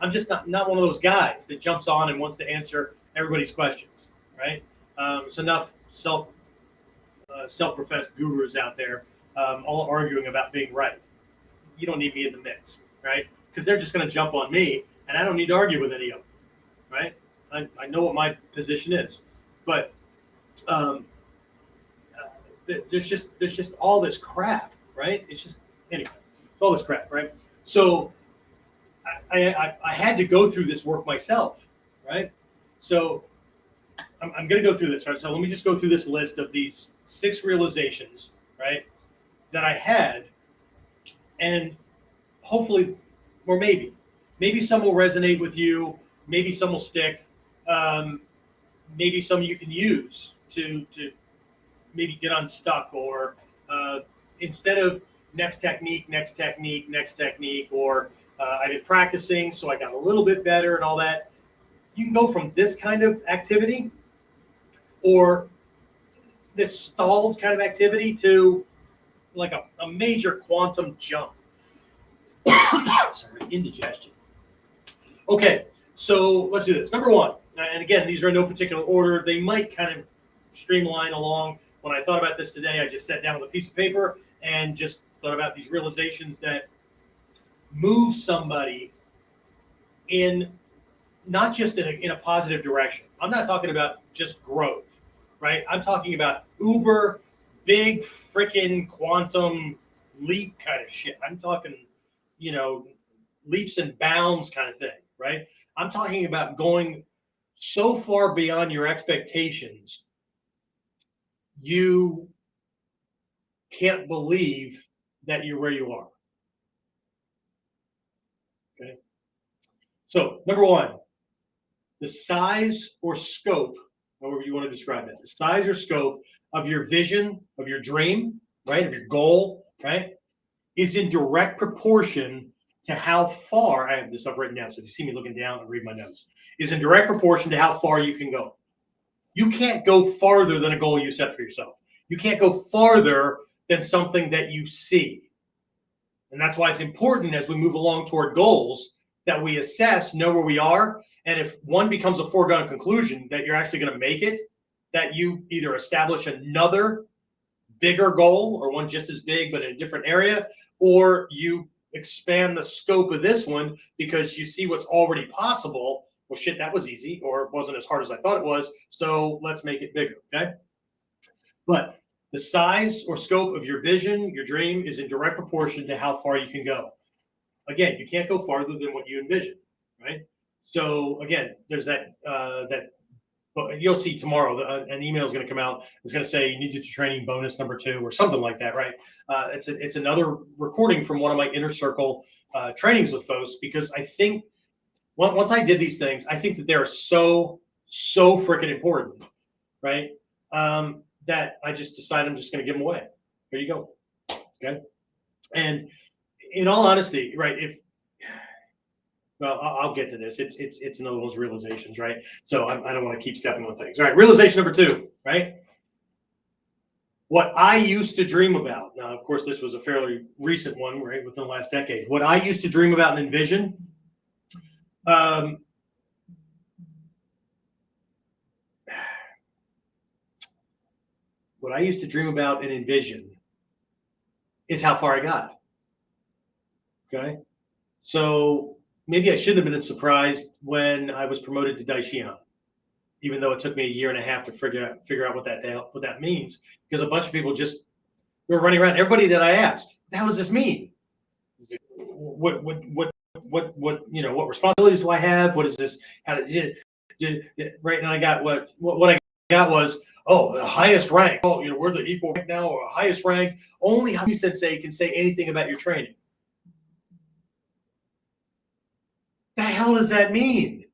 I'm just not one of those guys that jumps on and wants to answer everybody's questions, right? There's enough self-professed gurus out there, all arguing about being right. You don't need me in the mix, right? Because they're just going to jump on me, and I don't need to argue with any of them, right? I know what my position is, but there's just all this crap, right? It's just, anyway, all this crap, right? So I had to go through this work myself, right? So I'm going to go through this, right? So let me just go through this list of these 6 realizations, right, that I had, and hopefully, or maybe some will resonate with you, maybe some will stick, maybe some you can use to maybe get unstuck, or instead of next technique, or I've been practicing, so I got a little bit better and all that. You can go from this kind of activity, or this stalled kind of activity, to like a major quantum jump. Sorry, indigestion. Okay, so let's do this. Number 1, and again, these are in no particular order. They might kind of streamline along. When I thought about this today, I just sat down with a piece of paper and just thought about these realizations that move somebody in not just in a positive direction. I'm not talking about just growth, right? I'm talking about uber big freaking quantum leap kind of shit. I'm talking, leaps and bounds kind of thing, right? I'm talking about going so far beyond your expectations, you can't believe that you're where you are. Okay. So, number 1, the size or scope, however you want to describe that, the size or scope of your vision, of your dream, right, of your goal, right, is in direct proportion to how far, I have this stuff written down, so if you see me looking down and read my notes, is in direct proportion to how far you can go. You can't go farther than a goal you set for yourself. You can't go farther than something that you see. And that's why it's important, as we move along toward goals, that we assess, know where we are, and if one becomes a foregone conclusion that you're actually going to make it, that you either establish another bigger goal, or one just as big but in a different area, or you expand the scope of this one because you see what's already possible. Well, shit, that was easy, or it wasn't as hard as I thought it was, so let's make it bigger, okay? But The size or scope of your vision, your dream, is in direct proportion to how far you can go. Again, you can't go farther than what you envision, right? So again, there's that you'll see tomorrow. An email is going to come out. It's going to say you need to do training bonus number 2 or something like that, right? It's another recording from one of my inner circle trainings with folks, because I think once I did these things, I think that they're so freaking important, right? That I just decided I'm just going to give them away. Here you go. Okay. And in all honesty, right, I'll get to this. It's another one of those realizations, right? So I don't want to keep stepping on things. All right, realization number 2, right? What I used to dream about. Now, of course, this was a fairly recent one, right, within the last decade. What I used to dream about and envision. What I used to dream about and envision is how far I got. Okay, so maybe I shouldn't have been surprised when I was promoted to Daishihan, even though it took me a year and a half to figure out what that means, because a bunch of people just were running around. Everybody that I asked, "How does this mean? What responsibilities do I have? What is this? How did right?" And I got what I got was, "Oh, the highest rank. Oh, we're the equal rank now, or highest rank. Only Haku Sensei can say anything about your training." The hell does that mean?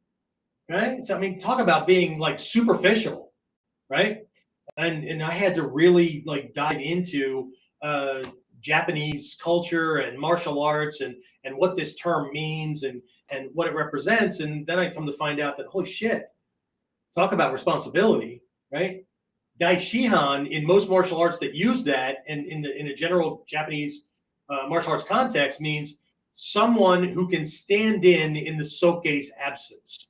Right? So I mean, talk about being like superficial, right? And I had to really like dive into Japanese culture and martial arts and what this term means and what it represents. And then I come to find out that, holy shit, talk about responsibility, right? Daishihan, in most martial arts that use that, and in a general Japanese martial arts context, means someone who can stand in the soke's absence.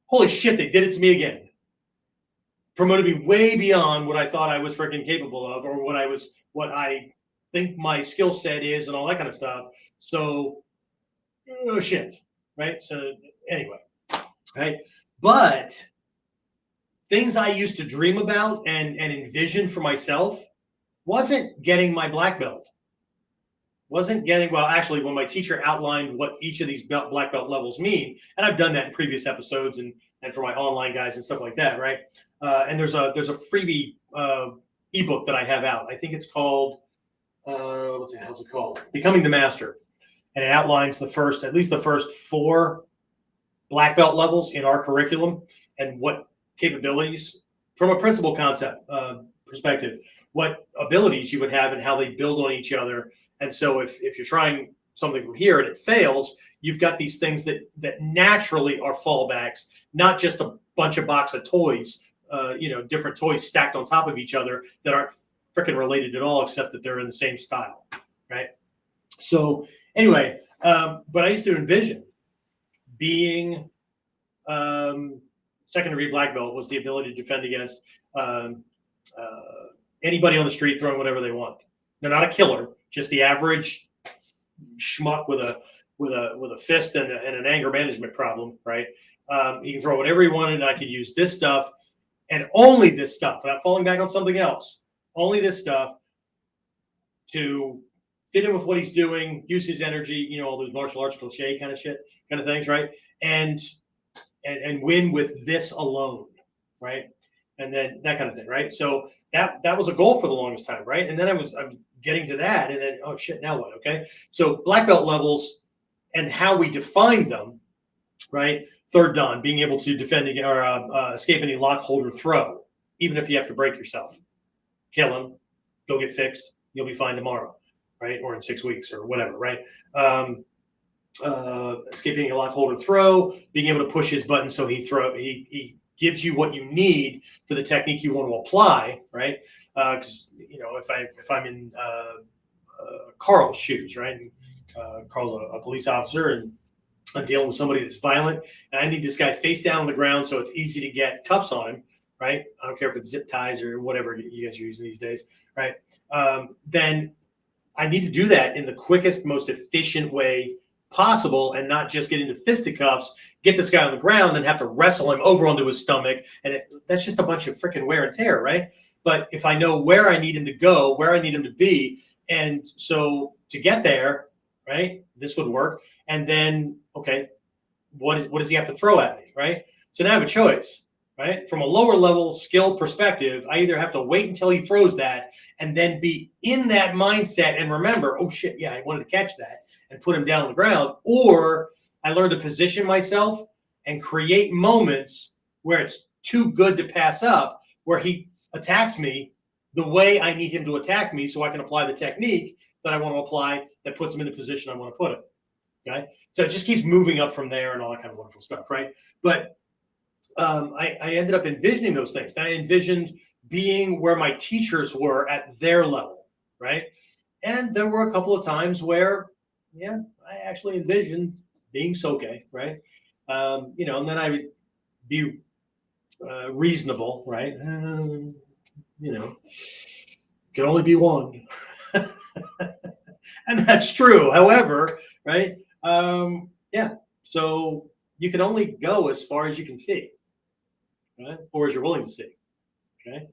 Holy shit, they did it to me again. Promoted me way beyond what I thought I was freaking capable of, or what I think my skill set is, and all that kind of stuff. So, oh shit, right? So anyway, right? But things I used to dream about and envision for myself wasn't getting my black belt. Actually, when my teacher outlined what each of these black belt levels mean, and I've done that in previous episodes and for my online guys and stuff like that, right? And there's a freebie ebook that I have out. I think it's called what the hell's it called? Becoming the Master, and it outlines at least the first 4 black belt levels in our curriculum and what capabilities, from a principal concept perspective, what abilities you would have and how they build on each other. And so if you're trying something from here and it fails, you've got these things that naturally are fallbacks, not just a bunch of box of toys, different toys stacked on top of each other that aren't freaking related at all, except that they're in the same style, right? So anyway, but I used to envision being second degree black belt was the ability to defend against anybody on the street throwing whatever they want. They're not a killer, just the average schmuck with a fist and an anger management problem, right? He can throw whatever he wanted, and I could use this stuff and only this stuff, without falling back on something else. Only this stuff to fit in with what he's doing, use his energy, all those martial arts cliche kind of things, right? And win with this alone, right? And then that kind of thing, right? So that was a goal for the longest time, right? And then I'm getting to that, and then, oh shit, now what? Okay, so black belt levels and how we define them, right? Third dan, being able to defend or escape any lock, hold, or throw, even if you have to break yourself. Kill him, go get fixed, you'll be fine tomorrow, right? Or in 6 weeks or whatever, right? Escaping a lock, hold, or throw, being able to push his button so he gives you what you need for the technique you want to apply, right? Because if I'm in Carl's shoes, right? Carl's a police officer, and I'm dealing with somebody that's violent, and I need this guy face down on the ground so it's easy to get cuffs on him, right? I don't care if it's zip ties or whatever you guys are using these days, right? Then I need to do that in the quickest, most efficient way possible and not just get into fisticuffs, get this guy on the ground and have to wrestle him over onto his stomach. And that's just a bunch of freaking wear and tear, right? But if I know where I need him to go, where I need him to be, and so to get there, right, this would work. And then, okay, what does he have to throw at me, right? So now I have a choice, right? From a lower level skill perspective, I either have to wait until he throws that and then be in that mindset and remember, oh shit, yeah, I wanted to catch that and put him down on the ground, or I learn to position myself and create moments where it's too good to pass up, where he attacks me the way I need him to attack me so I can apply the technique that I want to apply that puts him in the position I want to put him. Okay. So it just keeps moving up from there and all that kind of wonderful stuff. Right. But I ended up envisioning those things. I envisioned being where my teachers were at their level. Right. And there were a couple of times where, yeah, I actually envisioned being Soke. Right. And then I would be reasonable. Right. Can only be one. And that's true. However, right. So you can only go as far as you can see, right? Or as you're willing to see. Okay.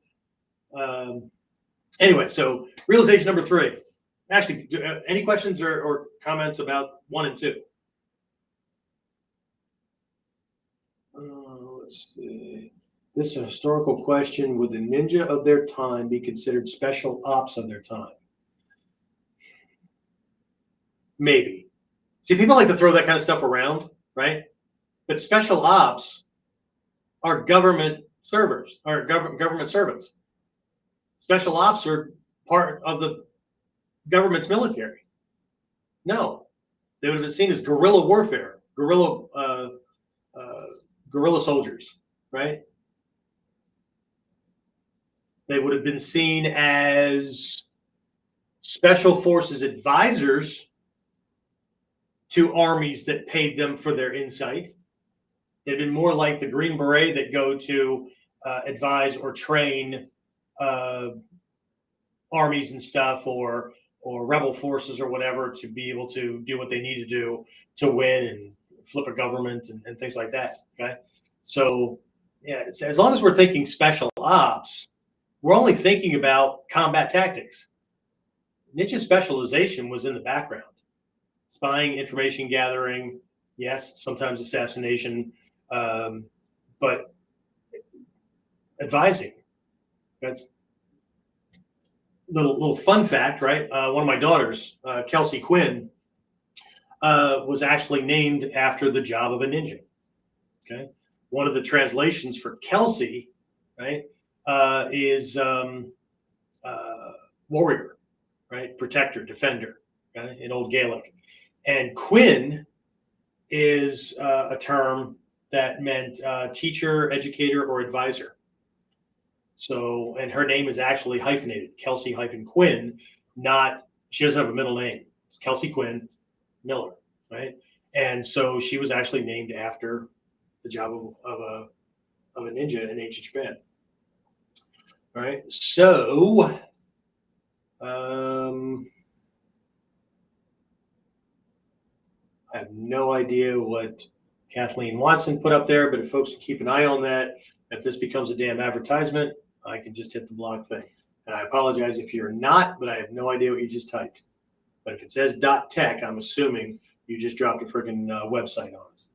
Anyway, so realization number 3. Actually, any questions or comments about 1 and 2? Let's see. This is a historical question. Would the ninja of their time be considered special ops of their time? Maybe. See, people like to throw that kind of stuff around, right? But special ops are government servers, or government servants. Special ops are part of the government's military. No, they would have been seen as guerrilla warfare, guerrilla soldiers, right? They would have been seen as special forces advisors to armies that paid them for their insight. They've been more like the Green Beret that go to advise or train armies and stuff, or rebel forces or whatever, to be able to do what they need to do to win and flip a government and things like that. Okay, so yeah, as long as we're thinking special ops, we're only thinking about combat tactics. Ninja specialization was in the background. Spying, information gathering, yes, sometimes assassination, but advising. That's little fun fact, right? One of my daughters, Kelsey Quinn, was actually named after the job of a ninja. Okay, one of the translations for Kelsey, right, is warrior, right, protector, defender, okay, in Old Gaelic. And Quinn is a term that meant teacher, educator, or advisor. So, and her name is actually hyphenated, Kelsey Quinn. She doesn't have a middle name. It's Kelsey Quinn Miller, right? And so she was actually named after the job of a ninja in ancient Japan. All right. So, I have no idea what Kathleen Watson put up there, but if folks can keep an eye on that, if this becomes a damn advertisement, I can just hit the block thing. And I apologize if you're not, but I have no idea what you just typed. But if it says .tech, I'm assuming you just dropped a freaking website on us.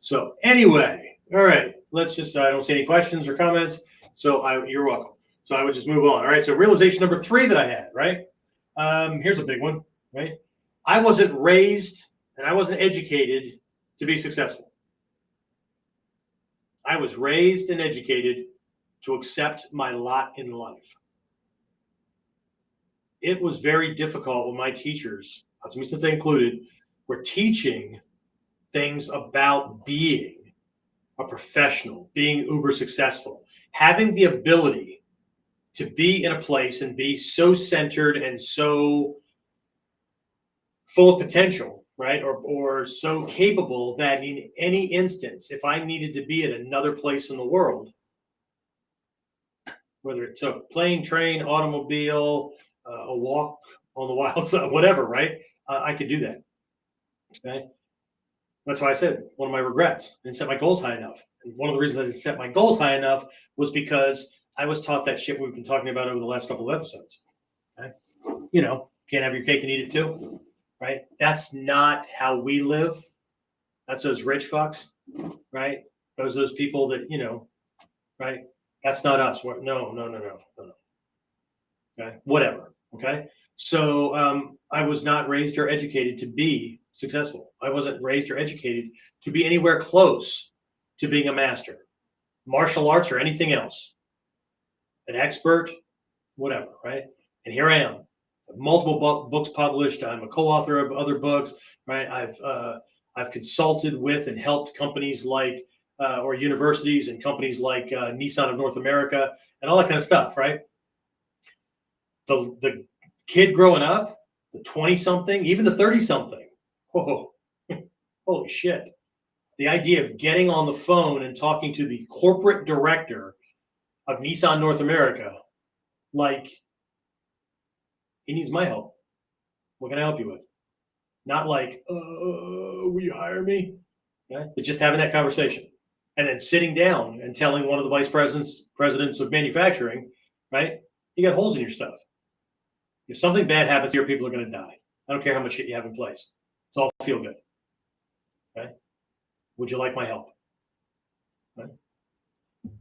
So anyway, all right, let's just, I don't see any questions or comments. So you're welcome. So I would just move on. All right, so realization number 3 that I had, right? Here's a big one, right? I wasn't raised and I wasn't educated to be successful. I was raised and educated to accept my lot in life. It was very difficult when my teachers, to me since they included, were teaching things about being a professional, being uber successful, having the ability to be in a place and be so centered and so full of potential, right? Or so capable that in any instance, if I needed to be at another place in the world, whether it took plane, train, automobile, a walk on the wild side, whatever, right? I could do that. Okay. That's why I said one of my regrets, I didn't set my goals high enough. And one of the reasons I didn't set my goals high enough was because I was taught that shit we've been talking about over the last couple of episodes. Okay? Can't have your cake and eat it too, right? That's not how we live. That's those rich fucks, right? Those people that, right? That's not us. No. Okay, whatever. Okay, so I was not raised or educated to be successful. I wasn't raised or educated to be anywhere close to being a master, martial arts or anything else, an expert, whatever. Right, and here I am, multiple books published. I'm a co-author of other books. Right, I've consulted with and helped companies like or universities and companies like Nissan of North America and all that kind of stuff. Right. The kid growing up, the 20-something, even the 30-something, whoa, holy shit. The idea of getting on the phone and talking to the corporate director of Nissan North America, like, he needs my help. What can I help you with? Not like, will you hire me? Okay? But just having that conversation. And then sitting down and telling one of the vice presidents of manufacturing, right, you got holes in your stuff. If something bad happens here, people are going to die. I don't care how much shit you have in place. It's all feel good. Okay? Would you like my help? Right?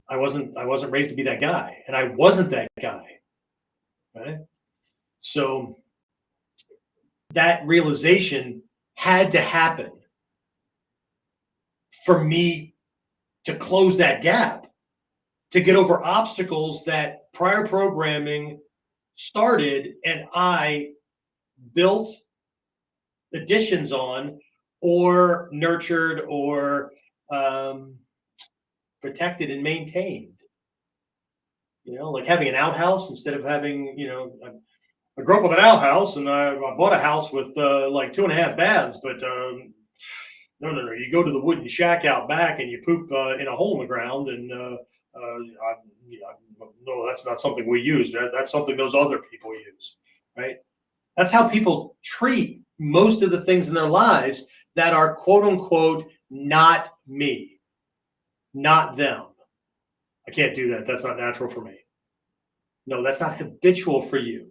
I wasn't raised to be that guy, and I wasn't that guy. Right? So that realization had to happen for me to close that gap, to get over obstacles that prior programming started and I built additions on or nurtured or protected and maintained. Like having an outhouse instead of having, I grew up with an outhouse and I bought a house with like 2.5 baths, but no. You go to the wooden shack out back and you poop in a hole in the ground and no, that's not something we use. That's something those other people use, right? That's how people treat most of the things in their lives that are quote unquote not me, not them. I can't do that. That's not natural for me. No, that's not habitual for you.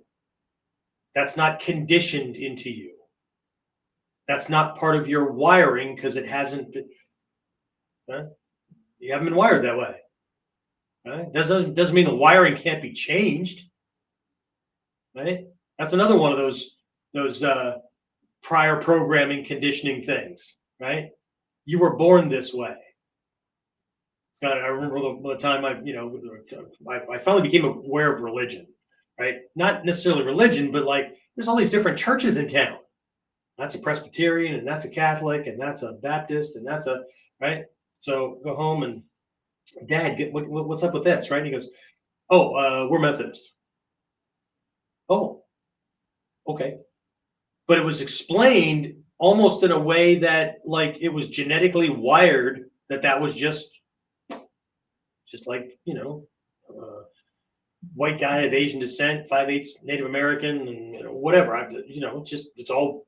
That's not conditioned into you. That's not part of your wiring because it hasn't been. You haven't been wired that way. Right? Doesn't mean the wiring can't be changed. Right? That's another one of those prior programming conditioning things. Right? You were born this way. I remember the time I finally became aware of religion. Right? Not necessarily religion, but like there's all these different churches in town. That's a Presbyterian, and that's a Catholic, and that's a Baptist, and that's a right. So go home and Dad, what's up with this, right? And he goes, "Oh, we're Methodist." Oh, okay, but it was explained almost in a way that, like, it was genetically wired that was just like white guy of Asian descent, 5/8 Native American, and whatever. It's all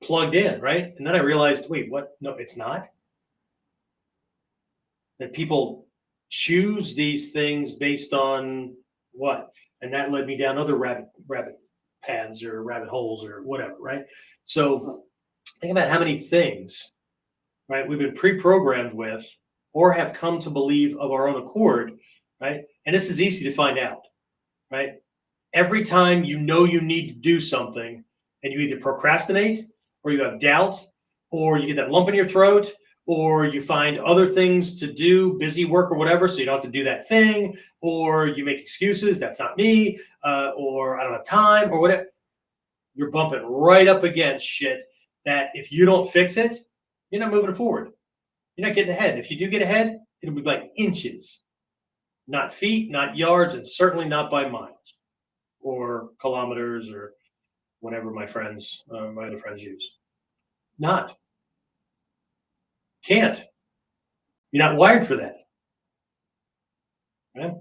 plugged in, right? And then I realized, wait, what? No, it's not. That people choose these things based on what? And that led me down other rabbit paths or rabbit holes or whatever, right? So think about how many things, right, we've been pre-programmed with or have come to believe of our own accord, right? And this is easy to find out, right? Every time you need to do something and you either procrastinate or you have doubt or you get that lump in your throat or you find other things to do, busy work or whatever, so you don't have to do that thing, or you make excuses, that's not me, or I don't have time, or whatever. You're bumping right up against shit that if you don't fix it, you're not moving forward. You're not getting ahead. If you do get ahead, it'll be by inches, not feet, not yards, and certainly not by miles or kilometers or whatever my other friends use. Not. Can't. You're not wired for that. Okay?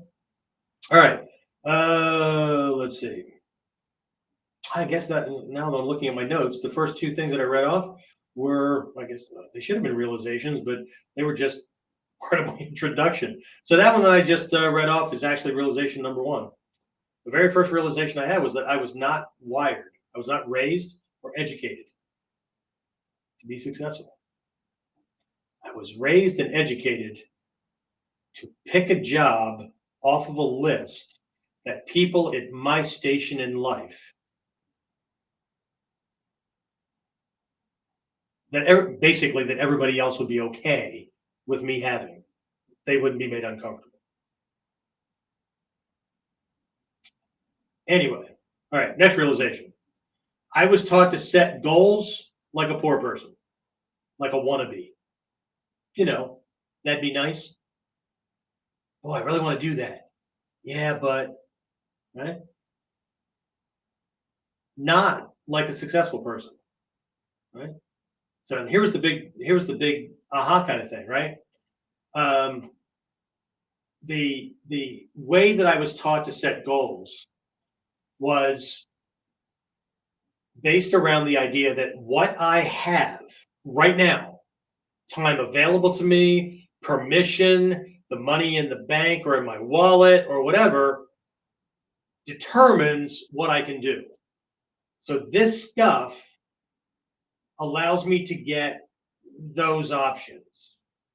All right. Let's see. I guess that now that I'm looking at my notes, the first two things that I read off were, I guess they should have been realizations, but they were just part of my introduction. So that one that I just read off is actually realization number one. The very first realization I had was that I was not wired, I was not raised or educated to be successful. I was raised and educated to pick a job off of a list that people at my station in life, that basically that everybody else would be okay with me having. They wouldn't be made uncomfortable. Anyway, all right, next realization. I was taught to set goals like a poor person, like a wannabe. You know, that'd be nice. Oh, I really want to do that. Yeah, but right? Not like a successful person, right? So here's the big aha kind of thing, right? Um, the way that I was taught to set goals was based around the idea that what I have right now, time available to me, permission, the money in the bank or in my wallet or whatever, determines what I can do. So this stuff allows me to get those options.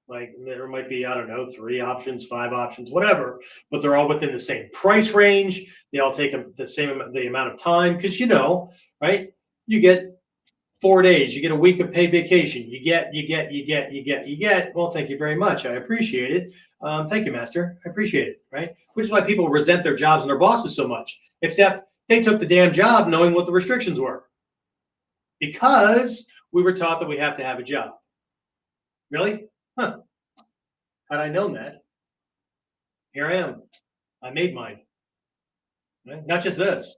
Like there might be, I don't know, 3 options, 5 options, whatever, but they're all within the same price range. They all take the same the amount of time because right? You get 4 days, you get a week of paid vacation, you get. Well, thank you very much. I appreciate it. Thank you, master. I appreciate it, right? Which is why people resent their jobs and their bosses so much, except they took the damn job knowing what the restrictions were. Because we were taught that we have to have a job. Really? Huh. Had I known that, here I am. I made mine. Right? Not just this.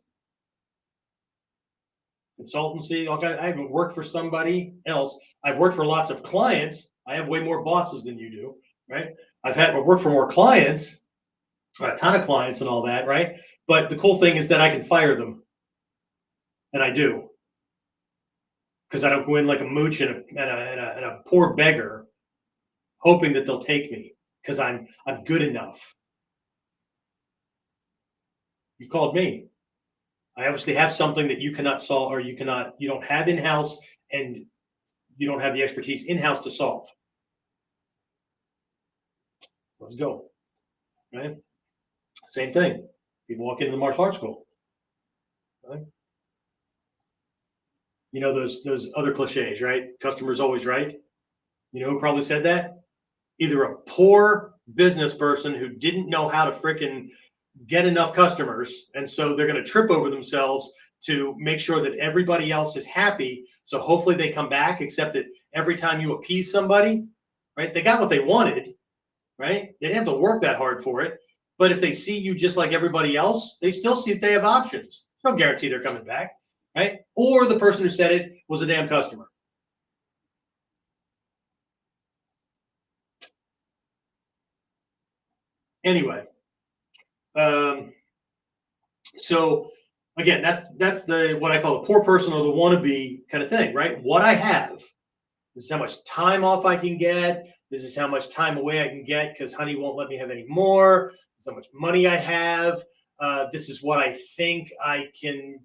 Consultancy. I haven't worked for somebody else. I've worked for lots of clients. I have way more bosses than you do, right? I've worked for more clients, a ton of clients and all that, right? But the cool thing is that I can fire them. And I do. Because I don't go in like a mooch and a poor beggar hoping that they'll take me because I'm good enough. You called me. I obviously have something that you cannot solve, or you don't have in-house, and you don't have the expertise in-house to solve. Let's go. Right? Same thing. People walk into the martial arts school. Right? You know those other cliches, right? Customer's always right. You know who probably said that? Either a poor business person who didn't know how to frickin' get enough customers, and so they're going to trip over themselves to make sure that everybody else is happy. So hopefully they come back, except that every time you appease somebody, right, they got what they wanted, right? They didn't have to work that hard for it. But if they see you just like everybody else, they still see that they have options. No guarantee they're coming back, right? Or the person who said it was a damn customer. Anyway, so again, that's the what I call the poor person or the wannabe kind of thing, right? What I have, this is how much time off I can get. This is how much time away I can get because honey won't let me have any more. This is how much money I have. This is what I think I can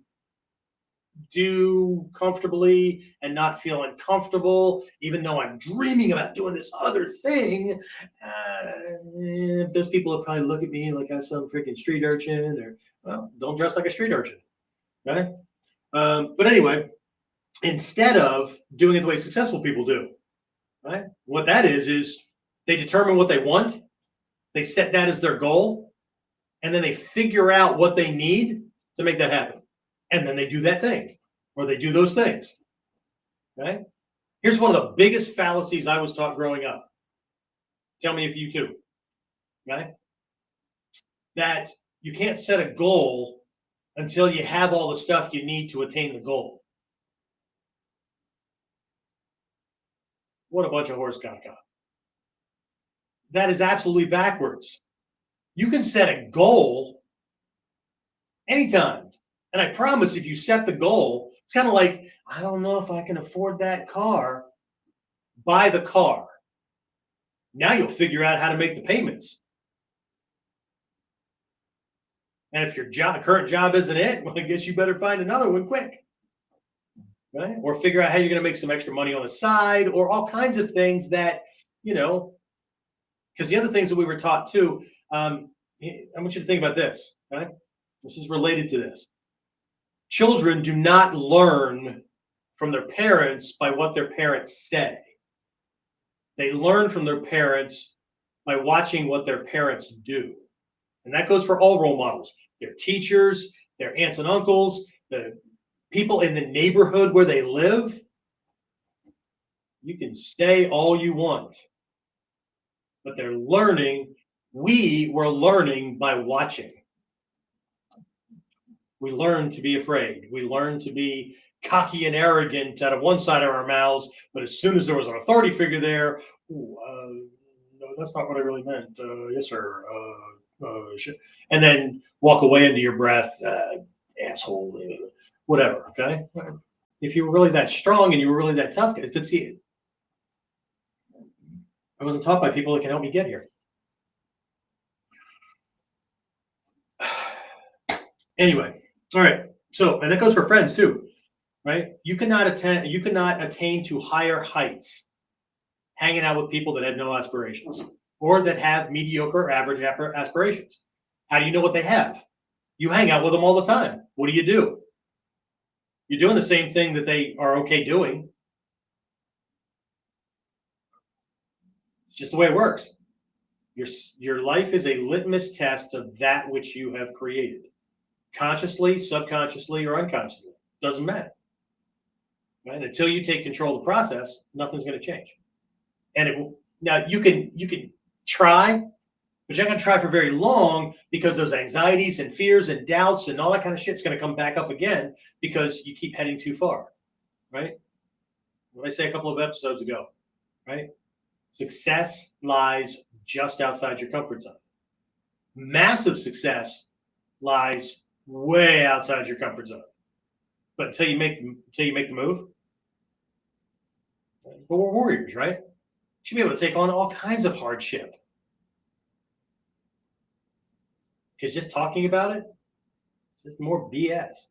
do comfortably and not feel uncomfortable, even though I'm dreaming about doing this other thing. Those people will probably look at me like I'm some freaking street urchin, or, well, don't dress like a street urchin, right? But anyway, instead of doing it the way successful people do, right? What that is they determine what they want, they set that as their goal, and then they figure out what they need to make that happen. And then they do that thing, or they do those things, right? Here's one of the biggest fallacies I was taught growing up. Tell me if you too, right? That you can't set a goal until you have all the stuff you need to attain the goal. What a bunch of horse caca. That is absolutely backwards. You can set a goal anytime. And I promise if you set the goal, it's kind of like, I don't know if I can afford that car. buy the car. Now you'll figure out how to make the payments. And if your current job isn't it, well, I guess you better find another one quick. Right? Or figure out how you're going to make some extra money on the side, or all kinds of things that, because the other things that we were taught too, I want you to think about this, right? This is related to this. Children do not learn from their parents by what their parents say. They learn from their parents by watching what their parents do. And that goes for all role models. Their teachers, their aunts and uncles, the people in the neighborhood where they live. You can say all you want, but they're learning. We were learning by watching. We learn to be afraid. We learn to be cocky and arrogant out of one side of our mouths, but as soon as there was an authority figure there, no, that's not what I really meant. Yes, sir. And then walk away into your breath, asshole, whatever. Okay. If you were really that strong and you were really that tough, but see, I wasn't taught by people that can help me get here. Anyway, all right. So, and that goes for friends too, right? You cannot attain to higher heights hanging out with people that have no aspirations or that have mediocre or average aspirations. How do you know what they have? You hang out with them all the time. What do? You're doing the same thing that they are okay doing. It's just the way it works. Your life is a litmus test of that which you have created. Consciously, subconsciously, or unconsciously. Doesn't matter. Right? Until you take control of the process, nothing's going to change. And now you can try, but you're not going to try for very long, because those anxieties and fears and doubts and all that kind of shit's going to come back up again because you keep heading too far. Right? What I say a couple of episodes ago, right? Success lies just outside your comfort zone. Massive success lies way outside your comfort zone. But until you make the move, but we're warriors, right? You should be able to take on all kinds of hardship. Because just talking about it, it's just more BS.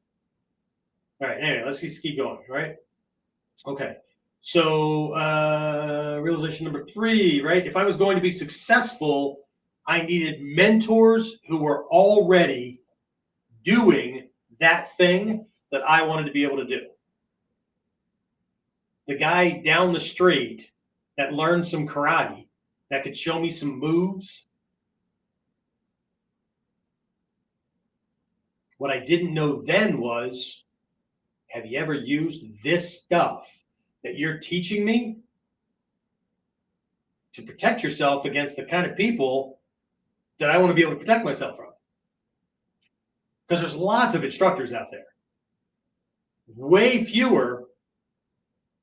All right, anyway, let's just keep going, right? Okay. So realization number 3, right? If I was going to be successful, I needed mentors who were already doing that thing that I wanted to be able to do. The guy down the street that learned some karate, that could show me some moves. What I didn't know then was, have you ever used this stuff that you're teaching me to protect yourself against the kind of people that I want to be able to protect myself from? Because there's lots of instructors out there. Way fewer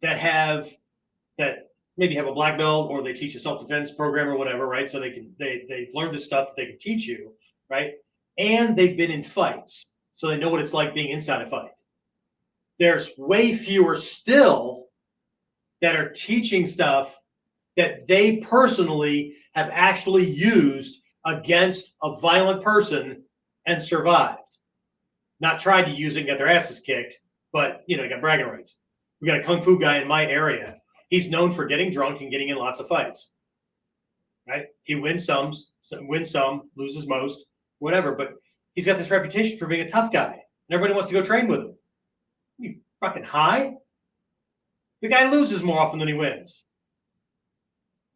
that maybe have a black belt, or they teach a self-defense program or whatever, right? So they've learned the stuff that they can teach you, right? And they've been in fights, so they know what it's like being inside a fight. There's way fewer still that are teaching stuff that they personally have actually used against a violent person and survived. Not tried to use it and get their asses kicked, but got bragging rights. We got a kung fu guy in my area. He's known for getting drunk and getting in lots of fights. Right? He wins some, loses most, whatever. But he's got this reputation for being a tough guy, and everybody wants to go train with him. You fucking high? The guy loses more often than he wins.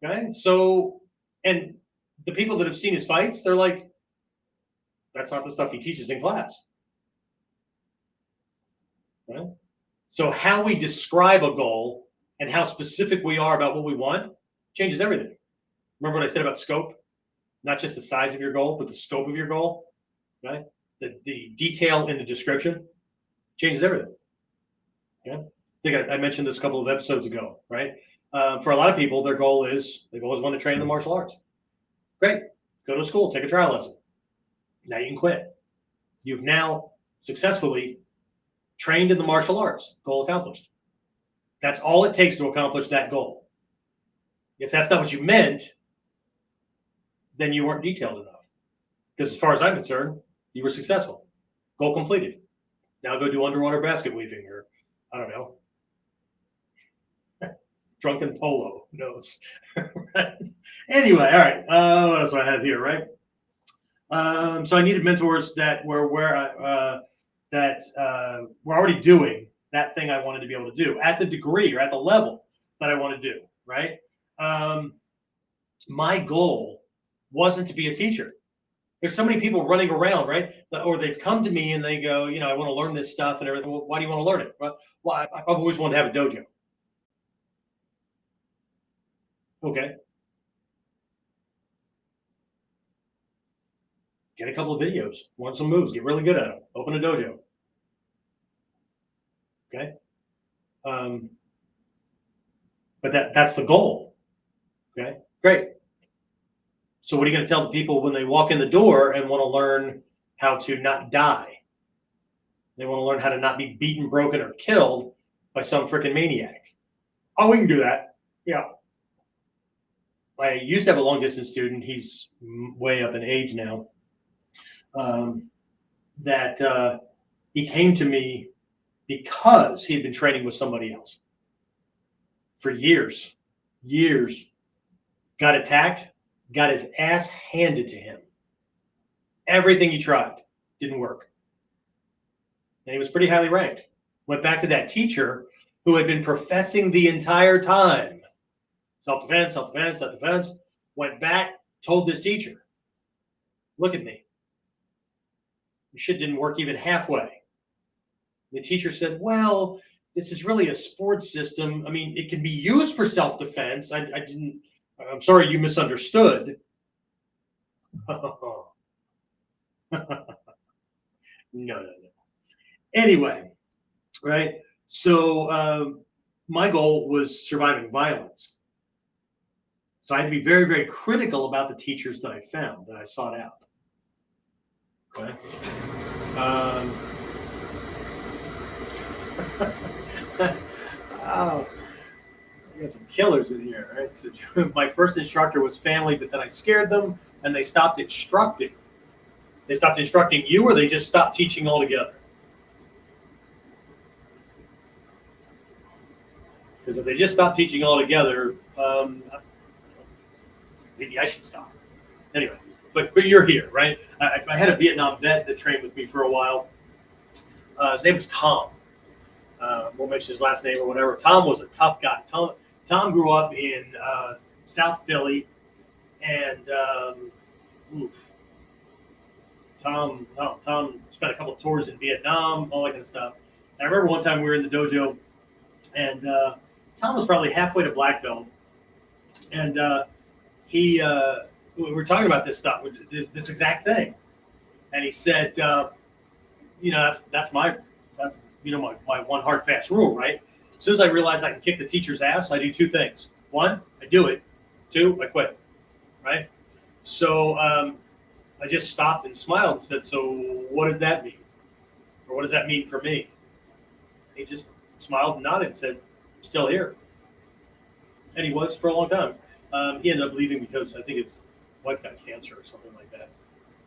Okay? So, and the people that have seen his fights, they're like, that's not the stuff he teaches in class. Right? So how we describe a goal and how specific we are about what we want changes everything. Remember what I said about scope? Not just the size of your goal, but the scope of your goal. Right? The detail in the description changes everything. Okay? I think I mentioned this a couple of episodes ago, right? For a lot of people, their goal is they've always wanted to train in the martial arts. Great. Go to school, take a trial lesson. Now you can quit. You've now successfully trained in the martial arts. Goal accomplished. That's all it takes to accomplish that goal. If that's not what you meant, then you weren't detailed enough. Because as far as I'm concerned, you were successful. Goal completed. Now go do underwater basket weaving, or I don't know, drunken polo. Who knows? Right? Anyway, all right. What else do I have here? Right. So I needed mentors that were were already doing that thing I wanted to be able to do at the degree or at the level that I want to do. Right. My goal wasn't to be a teacher. There's so many people running around, right? Or they've come to me and they go, I want to learn this stuff and everything. Well, why do you want to learn it? Well, I've always wanted to have a dojo. Okay. Get a couple of videos, learn some moves, get really good at them, open a dojo. Okay. But that's the goal. Okay, great. So what are you going to tell the people when they walk in the door and want to learn how to not die? They want to learn how to not be beaten, broken, or killed by some freaking maniac. Oh, we can do that. Yeah. I used to have a long distance student. He's way up in age now. He came to me because he had been training with somebody else for years. Got attacked, got his ass handed to him. Everything he tried didn't work. And he was pretty highly ranked. Went back to that teacher who had been professing the entire time. Self-defense, self-defense, self-defense. Went back, told this teacher, look at me. Your shit didn't work even halfway. The teacher said, well, this is really a sports system. I mean, it can be used for self-defense. I'm sorry you misunderstood. No. Anyway, right? So my goal was surviving violence. So I had to be very, very critical about the teachers that I found, that I sought out. Okay. Oh, I got some killers in here, right? So my first instructor was family, but then I scared them and they stopped instructing. They stopped instructing you, or they just stopped teaching altogether? Because if they just stopped teaching altogether, maybe I should stop. Anyway, but you're here, right? I had a Vietnam vet that trained with me for a while. His name was Tom. Won't mention his last name or whatever. Tom was a tough guy. Tom grew up in South Philly, and Tom spent a couple of tours in Vietnam, all that kind of stuff. And I remember one time we were in the dojo, and Tom was probably halfway to black belt, and we were talking about this stuff, this exact thing, and he said, that's my my one hard fast rule, right? As soon as I realize I can kick the teacher's ass, I do two things. One, I do it. Two, I quit, right? So I just stopped and smiled and said, so what does that mean? Or what does that mean for me? He just smiled and nodded and said, still here. And he was for a long time. He ended up leaving because I think his wife got cancer or something like that.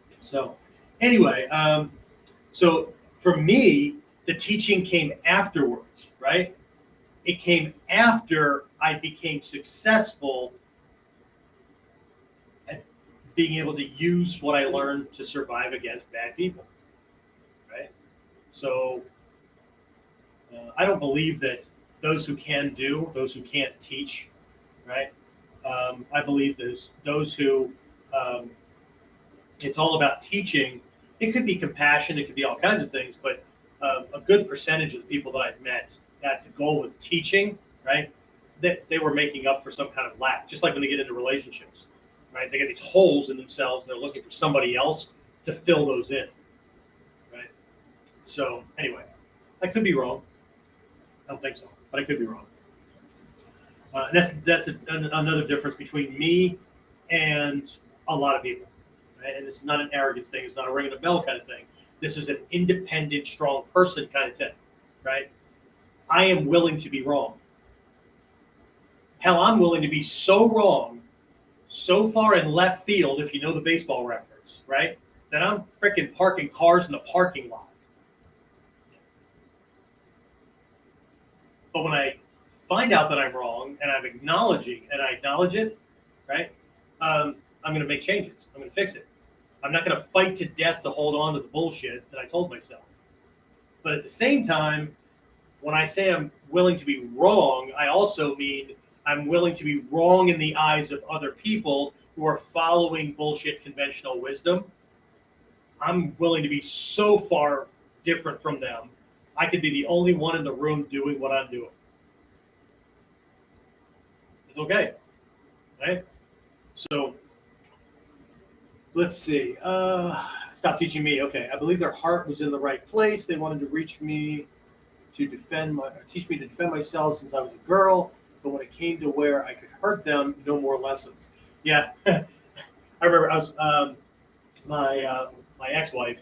So anyway, so for me, the teaching came afterwards, right? It came after I became successful at being able to use what I learned to survive against bad people, right? So I don't believe that those who can do, those who can't teach, right? I believe those who it's all about teaching. It could be compassion, it could be all kinds of things, but a good percentage of the people that I've met that the goal was teaching, right? That they were making up for some kind of lack, just like when they get into relationships, right? They get these holes in themselves and they're looking for somebody else to fill those in, right? So anyway, I could be wrong. I don't think so, but I could be wrong. And that's another difference between me and a lot of people, right? And this is not an arrogance thing. It's not a ringing the bell kind of thing. This is an independent, strong person kind of thing, right? I am willing to be wrong. Hell, I'm willing to be so wrong, so far in left field, if you know the baseball reference, right? That I'm freaking parking cars in the parking lot. But when I find out that I'm wrong and I'm acknowledging and I acknowledge it, right? I'm going to make changes. I'm going to fix it. I'm not going to fight to death to hold on to the bullshit that I told myself. But at the same time, when I say I'm willing to be wrong, I also mean I'm willing to be wrong in the eyes of other people who are following bullshit conventional wisdom. I'm willing to be so far different from them. I could be the only one in the room doing what I'm doing. It's okay, right? So let's see. Stop teaching me. Okay, I believe their heart was in the right place. They wanted to teach me to defend myself since I was a girl. But when it came to where I could hurt them, no more lessons. Yeah, I remember I was my ex-wife.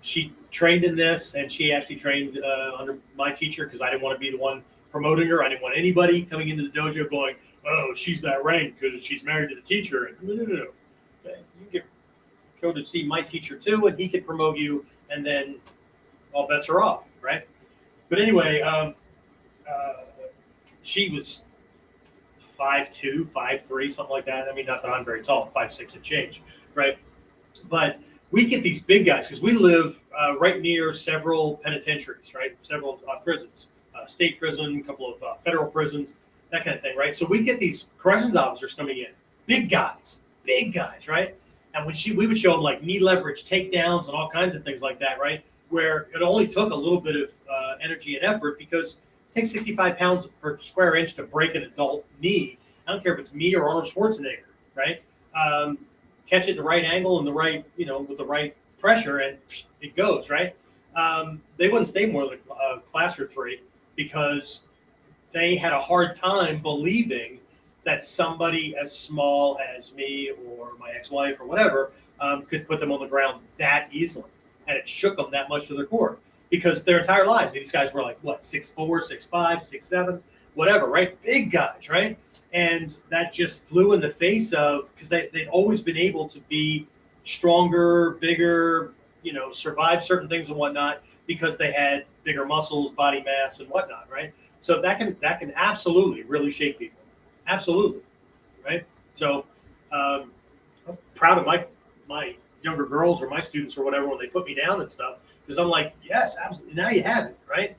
She trained in this, and she actually trained under my teacher because I didn't want to be the one promoting her. I didn't want anybody coming into the dojo going, "Oh, she's that rank because she's married to the teacher." And no. Okay, you can go to see my teacher too, and he could promote you, and then all bets are off, right? But anyway, she was 5'2", 5'3", something like that. I mean, not that I'm very tall, 5'6" and change, right? But we get these big guys because we live right near several penitentiaries, right? Several prisons, state prison, a couple of federal prisons, that kind of thing, right? So we get these corrections officers coming in, big guys, right? And when we would show them like knee leverage takedowns and all kinds of things like that, right? Where it only took a little bit of energy and effort because it takes 65 pounds per square inch to break an adult knee. I don't care if it's me or Arnold Schwarzenegger, right? Catch it in the right angle and the right, with the right pressure, and it goes, right? They wouldn't stay more than a class or three because they had a hard time believing that somebody as small as me or my ex-wife or whatever could put them on the ground that easily. And it shook them that much to their core because their entire lives, these guys were like, what, 6'4", 6'5", 6'7", whatever, right? Big guys, right? And that just flew in the face of, because they'd always been able to be stronger, bigger, survive certain things and whatnot because they had bigger muscles, body mass, and whatnot, right? So that can absolutely really shape people. Absolutely, right? So I'm proud of my younger girls or my students or whatever when they put me down and stuff because I'm like, yes, absolutely. Now you have it, right?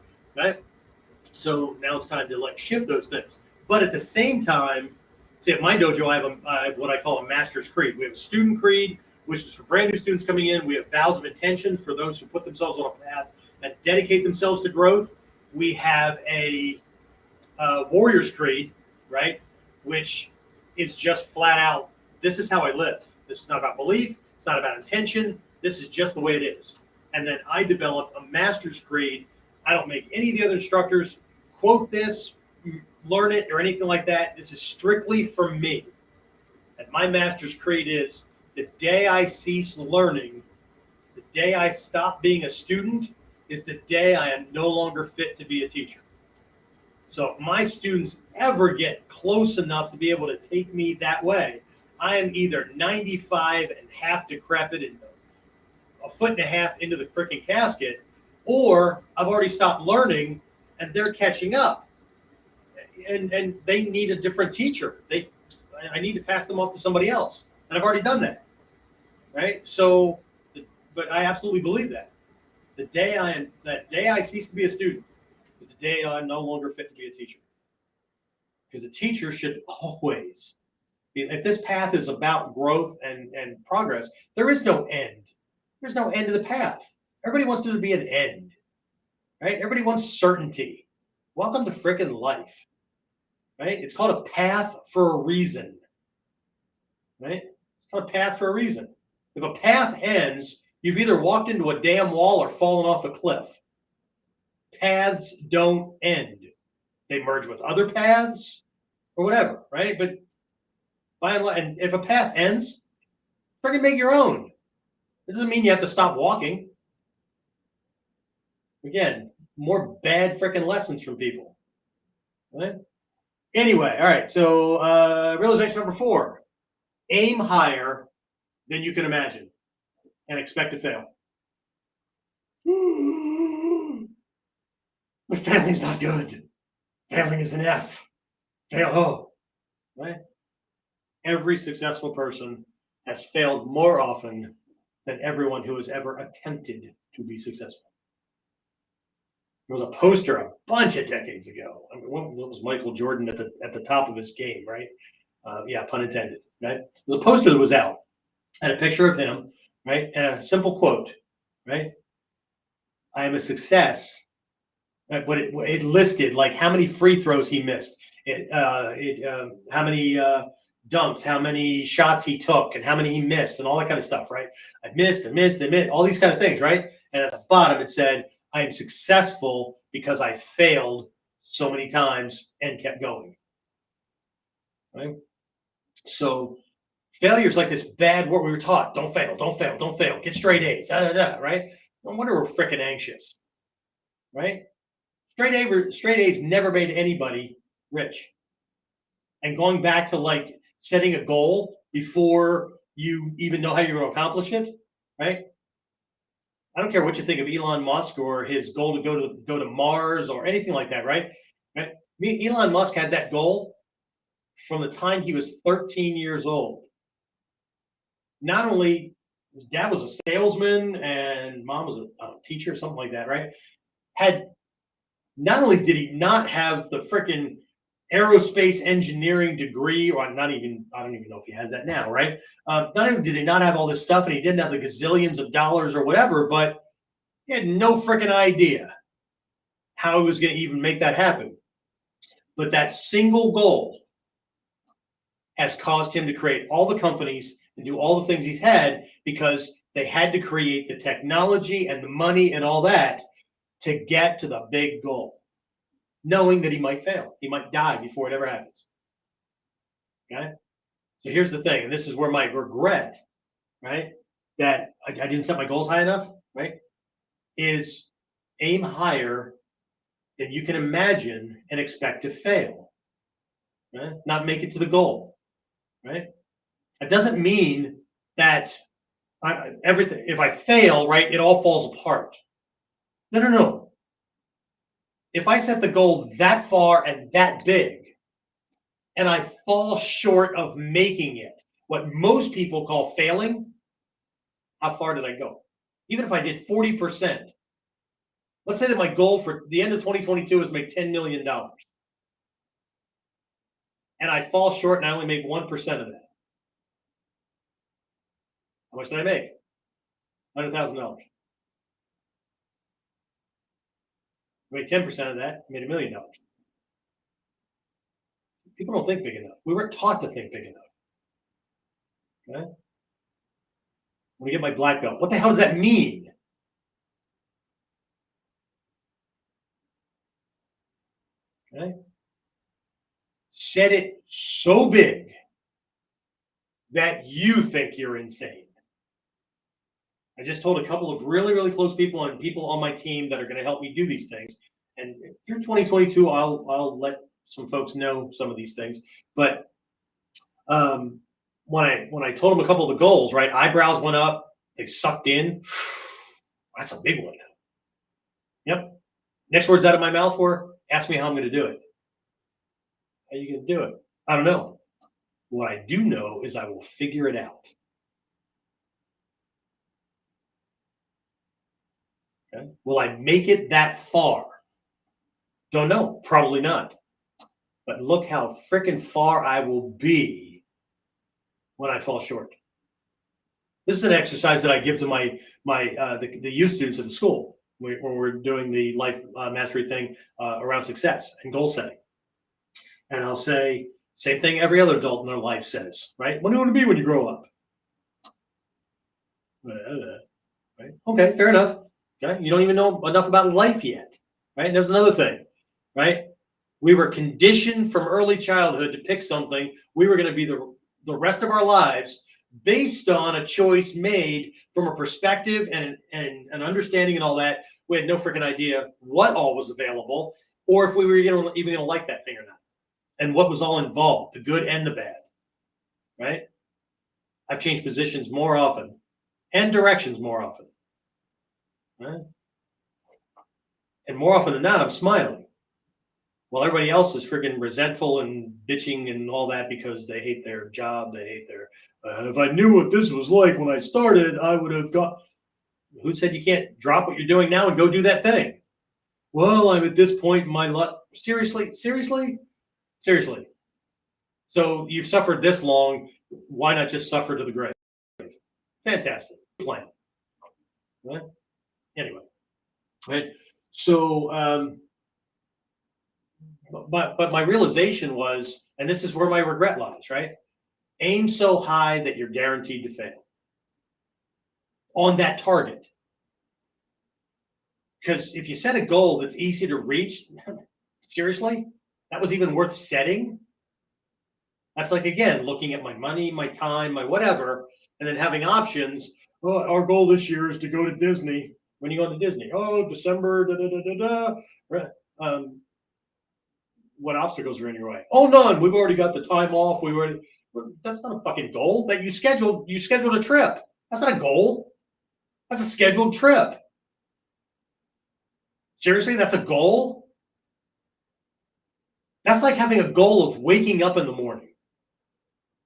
So now it's time to like shift those things. But at the same time, see, at my dojo, I have what I call a master's creed. We have a student creed, which is for brand new students coming in. We have vows of intention for those who put themselves on a path and dedicate themselves to growth. We have a warrior's creed, right, which is just flat out, this is how I live. This is not about belief. It's not about intention. This is just the way it is. And then I developed a master's creed. I don't make any of the other instructors quote this, learn it, or anything like that. This is strictly for me. And my master's creed is the day I cease learning, the day I stop being a student is the day I am no longer fit to be a teacher. So if my students ever get close enough to be able to take me that way, I am either 95 and half decrepit and a foot and a half into the freaking casket, or I've already stopped learning and they're catching up. And they need a different teacher. I need to pass them off to somebody else. And I've already done that. Right? So, but I absolutely believe that. That day I cease to be a student is the day I'm no longer fit to be a teacher. Because the teacher should always, if this path is about growth and progress, there is no end. There's no end to the path. Everybody wants there to be an end. Right? Everybody wants certainty. Welcome to freaking life. Right? It's called a path for a reason. Right? It's called a path for a reason. If a path ends, you've either walked into a damn wall or fallen off a cliff. Paths don't end. They merge with other paths or whatever, right? But by and large, and if a path ends, freaking make your own. It doesn't mean you have to stop walking. Again, more bad freaking lessons from people, right? Anyway, all right. So realization number 4: aim higher than you can imagine and expect to fail. But failing's not good. Failing is an F. Fail, oh, right? Every successful person has failed more often than everyone who has ever attempted to be successful. There was a poster a bunch of decades ago. I mean, what was Michael Jordan at the top of his game, right? Yeah, pun intended. Right? There was a poster that was out, and a picture of him, right, and a simple quote, right? I am a success. Right? But it listed like how many free throws he missed, how many dunks, how many shots he took, and how many he missed, and all that kind of stuff, right? I missed, all these kind of things, right? And at the bottom it said, I am successful because I failed so many times and kept going. Right? So failure is like this bad word we were taught. Don't fail, don't fail, don't fail. Get straight A's, right? No wonder we're freaking anxious, right? Straight A's never made anybody rich. And going back to like setting a goal before you even know how you're going to accomplish it, right? I don't care what you think of Elon Musk or his goal to go to Mars or anything like that, right? Right? Elon Musk had that goal from the time he was 13 years old. Not only his dad was a salesman and mom was a teacher or something like that, right? Not only did he not have the freaking aerospace engineering degree, or I don't even know if he has that now, right? Not only did he not have all this stuff and he didn't have the gazillions of dollars or whatever, but he had no freaking idea how he was going to even make that happen. But that single goal has caused him to create all the companies and do all the things he's had because they had to create the technology and the money and all that to get to the big goal, knowing that he might fail. He might die before it ever happens. Okay? So here's the thing, and this is where my regret, right, that I didn't set my goals high enough, right, is aim higher than you can imagine and expect to fail, right? Not make it to the goal, right? It doesn't mean that everything, if I fail, right, it all falls apart. No. If I set the goal that far and that big, and I fall short of making it, what most people call failing, how far did I go? Even if I did 40%, let's say that my goal for the end of 2022 is make $10 million. And I fall short and I only make 1% of that. How much did I make? $100,000. I made 10% of that, I made $1 million. People don't think big enough. We weren't taught to think big enough. Okay? When I get my black belt, what the hell does that mean? Okay? Set it so big that you think you're insane. I just told a couple of really, really close people and people on my team that are going to help me do these things. And through 2022, I'll let some folks know some of these things. But when I told them a couple of the goals, right, eyebrows went up, they sucked in. That's a big one. Yep. Next words out of my mouth were, ask me how I'm going to do it. How are you going to do it? I don't know. What I do know is I will figure it out. Okay. Will I make it that far? Don't know. Probably not. But look how freaking far I will be when I fall short. This is an exercise that I give to the youth students at the school when we're doing the life mastery thing around success and goal setting. And I'll say, same thing every other adult in their life says, right? What do you want to be when you grow up? Right? Okay, fair enough. Okay? You don't even know enough about life yet, right? There's another thing, right? We were conditioned from early childhood to pick something we were going to be the rest of our lives based on a choice made from a perspective and an understanding and all that. We had no freaking idea what all was available or if we were even going to like that thing or not. and what was all involved, the good and the bad, right? I've changed positions more often and directions more often, right? And more often than not, I'm smiling. While everybody else is freaking resentful and bitching and all that because they hate their job, they hate their, if I knew what this was like when I started, I would have got. Who said you can't drop what you're doing now and go do that thing? Well, I'm at this point in my life. Seriously? So you've suffered this long. Why not just suffer to the grave? Fantastic plan. Right? Anyway, right? So, but my realization was, and this is where my regret lies, right? Aim so high that you're guaranteed to fail on that target. Because if you set a goal that's easy to reach, seriously, that was even worth setting. That's like, again, looking at my money, my time, my whatever, and then having options. Well, our goal this year is to go to Disney. When you go to Disney? Oh, December, what obstacles are in your way? Oh, none. We've already got the time off. That's not a fucking goal. That you scheduled a trip. That's not a goal. That's a scheduled trip. Seriously, that's a goal? That's like having a goal of waking up in the morning.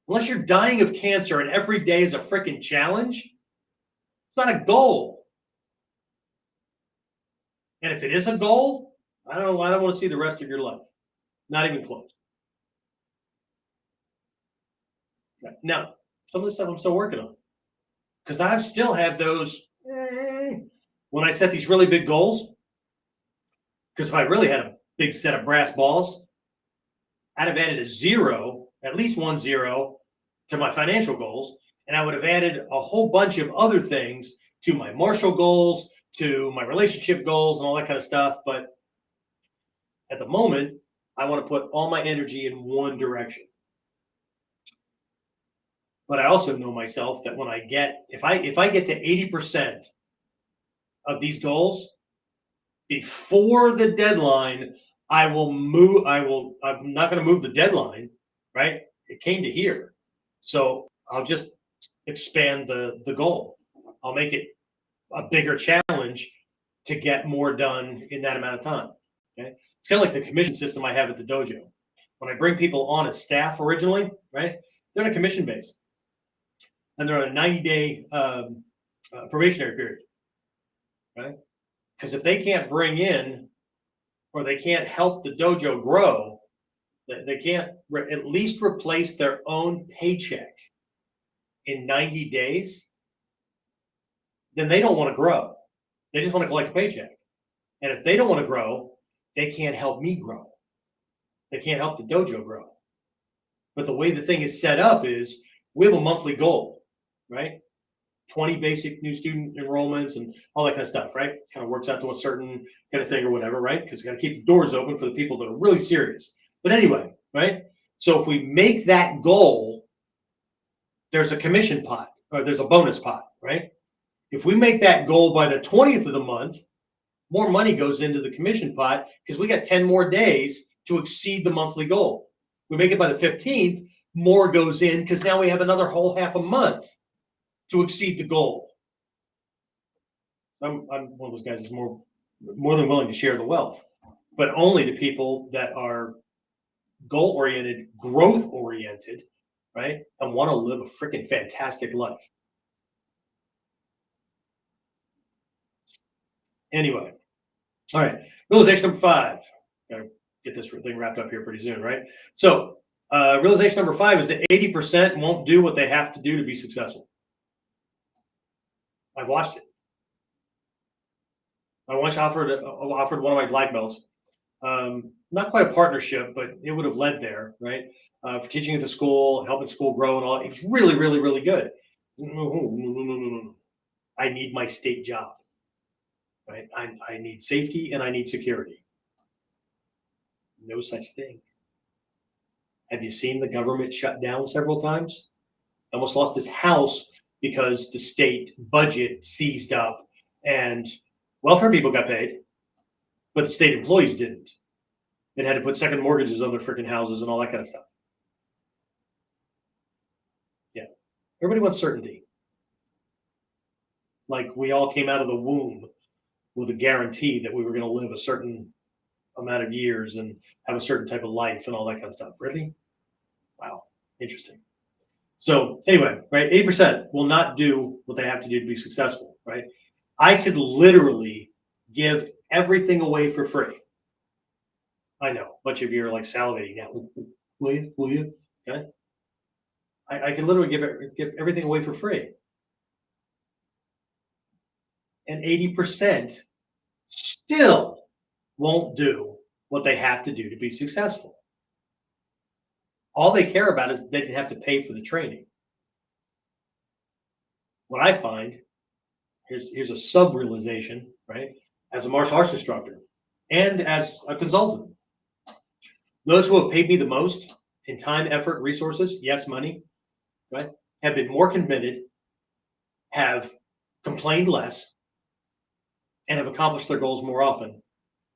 Unless you're dying of cancer and every day is a freaking challenge, it's not a goal. And if it is a goal, I don't want to see the rest of your life. Not even close. Okay. Now, some of this stuff I'm still working on. Because I still have those, when I set these really big goals, because if I really had a big set of brass balls, I'd have added a zero, at least 1 0 to my financial goals. And I would have added a whole bunch of other things to my Marshall goals, to my relationship goals and all that kind of stuff. But at the moment, I want to put all my energy in one direction. But I also know myself that when if I get to 80% of these goals before the deadline, I'm not going to move the deadline, right? It came to here. So I'll just expand the goal. I'll make it a bigger challenge to get more done in that amount of time. Okay. It's kind of like the commission system I have at the dojo. When I bring people on as staff originally, right? They're on a commission base. And they're on a 90-day probationary period, right? Because if they can't bring in or they can't help the dojo grow, they can't at least replace their own paycheck in 90 days, then they don't want to grow. They just want to collect a paycheck. And if they don't want to grow, they can't help me grow. They can't help the dojo grow. But the way the thing is set up is we have a monthly goal, right? 20 basic new student enrollments and all that kind of stuff, right? It kind of works out to a certain kind of thing or whatever, right? Because you got to keep the doors open for the people that are really serious. But anyway, right? So if we make that goal, there's a commission pot or there's a bonus pot, right? If we make that goal by the 20th of the month, more money goes into the commission pot because we got 10 more days to exceed the monthly goal. We make it by the 15th, more goes in because now we have another whole half a month to exceed the goal. I'm one of those guys that's more than willing to share the wealth, but only to people that are goal-oriented, growth-oriented, right? And want to live a freaking fantastic life. Anyway, all right. Realization number 5. Got to get this thing wrapped up here pretty soon, right? So realization number 5 is that 80% won't do what they have to do to be successful. I've watched it. I once offered one of my black belts, not quite a partnership, but it would have led there, right? For teaching at the school, helping school grow and all. It was really, really, really good. No. I need my state job, right? I need safety and I need security. No such thing. Have you seen the government shut down several times? Almost lost his house because the state budget seized up and welfare people got paid, but the state employees didn't. and had to put second mortgages on their freaking houses and all that kind of stuff. Yeah. Everybody wants certainty. Like we all came out of the womb with a guarantee that we were going to live a certain amount of years and have a certain type of life and all that kind of stuff. Really? Wow. Interesting. So anyway, right, 80% will not do what they have to do to be successful, right? I could literally give everything away for free. I know, a bunch of you are like salivating now. Will you? Will you? Okay. I could literally give everything away for free. And 80% still won't do what they have to do to be successful. All they care about is they didn't have to pay for the training. What I find, here's a sub-realization, right? As a martial arts instructor and as a consultant, those who have paid me the most in time, effort, resources, yes, money, right, have been more committed, have complained less, and have accomplished their goals more often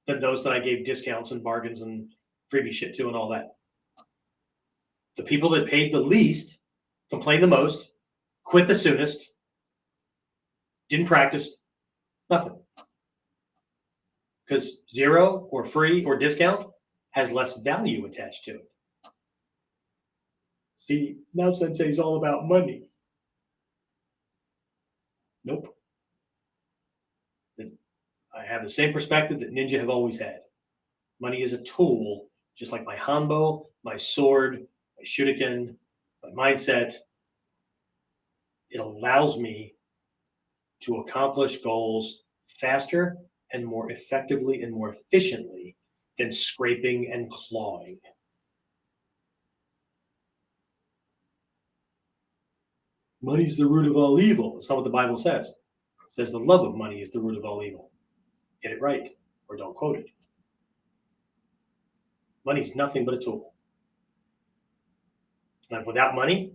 than those that I gave discounts and bargains and freebie shit to and all that. The people that paid the least, complained the most, quit the soonest, didn't practice, nothing. Because zero or free or discount has less value attached to it. See, now Sensei's all about money. Nope. I have the same perspective that ninja have always had. Money is a tool, just like my hanbo, my sword, my shuriken, my mindset. It allows me to accomplish goals faster and more effectively and more efficiently than scraping and clawing. Money's the root of all evil. That's not what the Bible says. It says the love of money is the root of all evil. Get it right, or don't quote it. Money's nothing but a tool. And without money,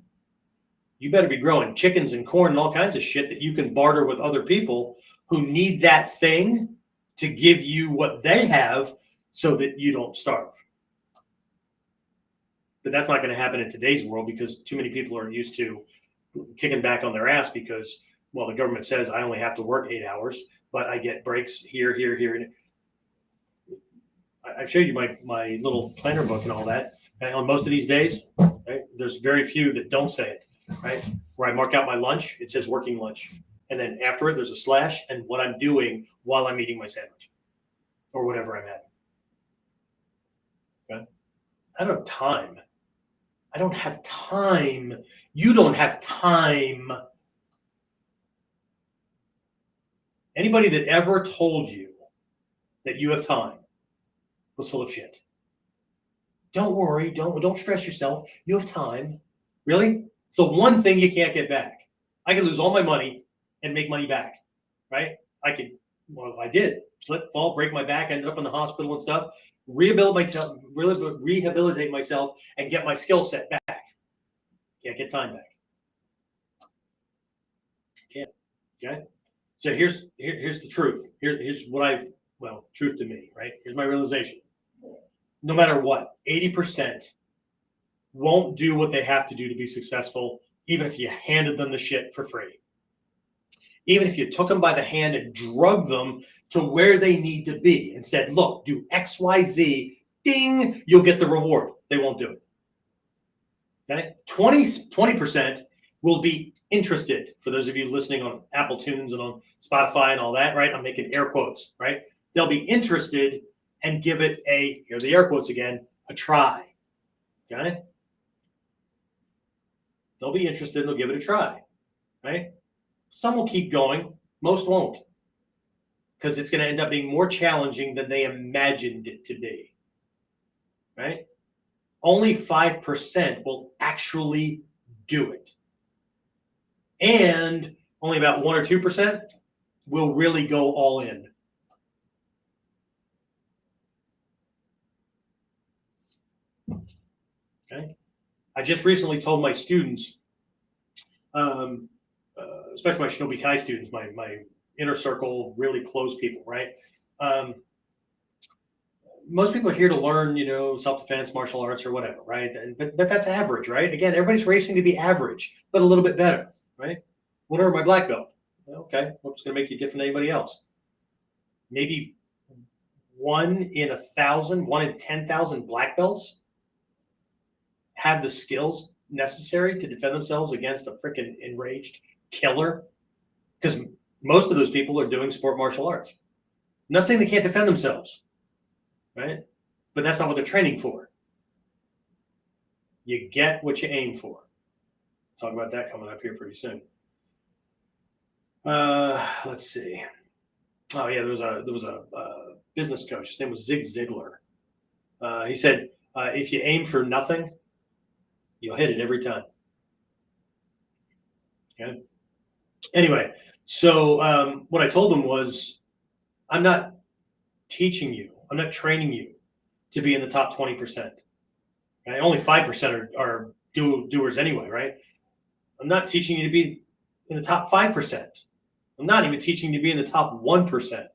you better be growing chickens and corn and all kinds of shit that you can barter with other people who need that thing to give you what they have so that you don't starve. But that's not going to happen in today's world because too many people are used to kicking back on their ass because, well, the government says I only have to work 8 hours, but I get breaks here. And I've showed you my little planner book and all that. And on most of these days, right, there's very few that don't say it, right? Where I mark out my lunch, it says working lunch. And then after it, there's a slash and what I'm doing while I'm eating my sandwich or whatever I'm having. Okay? I don't have time. I don't have time. You don't have time. Anybody that ever told you that you have time was full of shit. Don't worry. Don't stress yourself. You have time. Really? It's the one thing you can't get back. I could lose all my money and make money back, right? I did. Slip, fall, break my back, ended up in the hospital and stuff. Rehabilitate myself and get my skill set back. Can't get time back. Can't. Okay? So here's the truth. Here's what truth to me, right? Here's my realization. No matter what, 80% won't do what they have to do to be successful, even if you handed them the shit for free. Even if you took them by the hand and drug them to where they need to be and said, look, do X, Y, Z, ding, you'll get the reward. They won't do it. Okay? 20% will be interested. For those of you listening on Apple Tunes and on Spotify and all that, right? I'm making air quotes, right? They'll be interested and give it here are the air quotes again, a try. Okay? They'll be interested and they'll give it a try, right? Some will keep going. Most won't. Because it's going to end up being more challenging than they imagined it to be. Right? Only 5% will actually do it. And only about 1 or 2% will really go all in. Okay? I just recently told my students, especially my Shinobi Kai students, my inner circle, really close people, right? most people are here to learn, self-defense, martial arts, or whatever, right? But that's average, right? Again, everybody's racing to be average, but a little bit better, right? What are my black belt? Okay, what's going to make you different than anybody else? Maybe 1 in 1,000, 1 in 10,000 black belts have the skills necessary to defend themselves against a freaking enraged killer, because most of those people are doing sport martial arts. I'm not saying they can't defend themselves, right? But that's not what they're training for. You get what you aim for. Talk about that coming up here pretty soon. Let's see. Oh yeah, there was a business coach. His name was Zig Ziglar. He said, if you aim for nothing, you'll hit it every time. Okay. Anyway, so what I told him was, I'm not teaching you. I'm not training you to be in the top 20%. Okay? Only 5% are doers anyway, right? I'm not teaching you to be in the top 5%. I'm not even teaching you to be in the top 1%.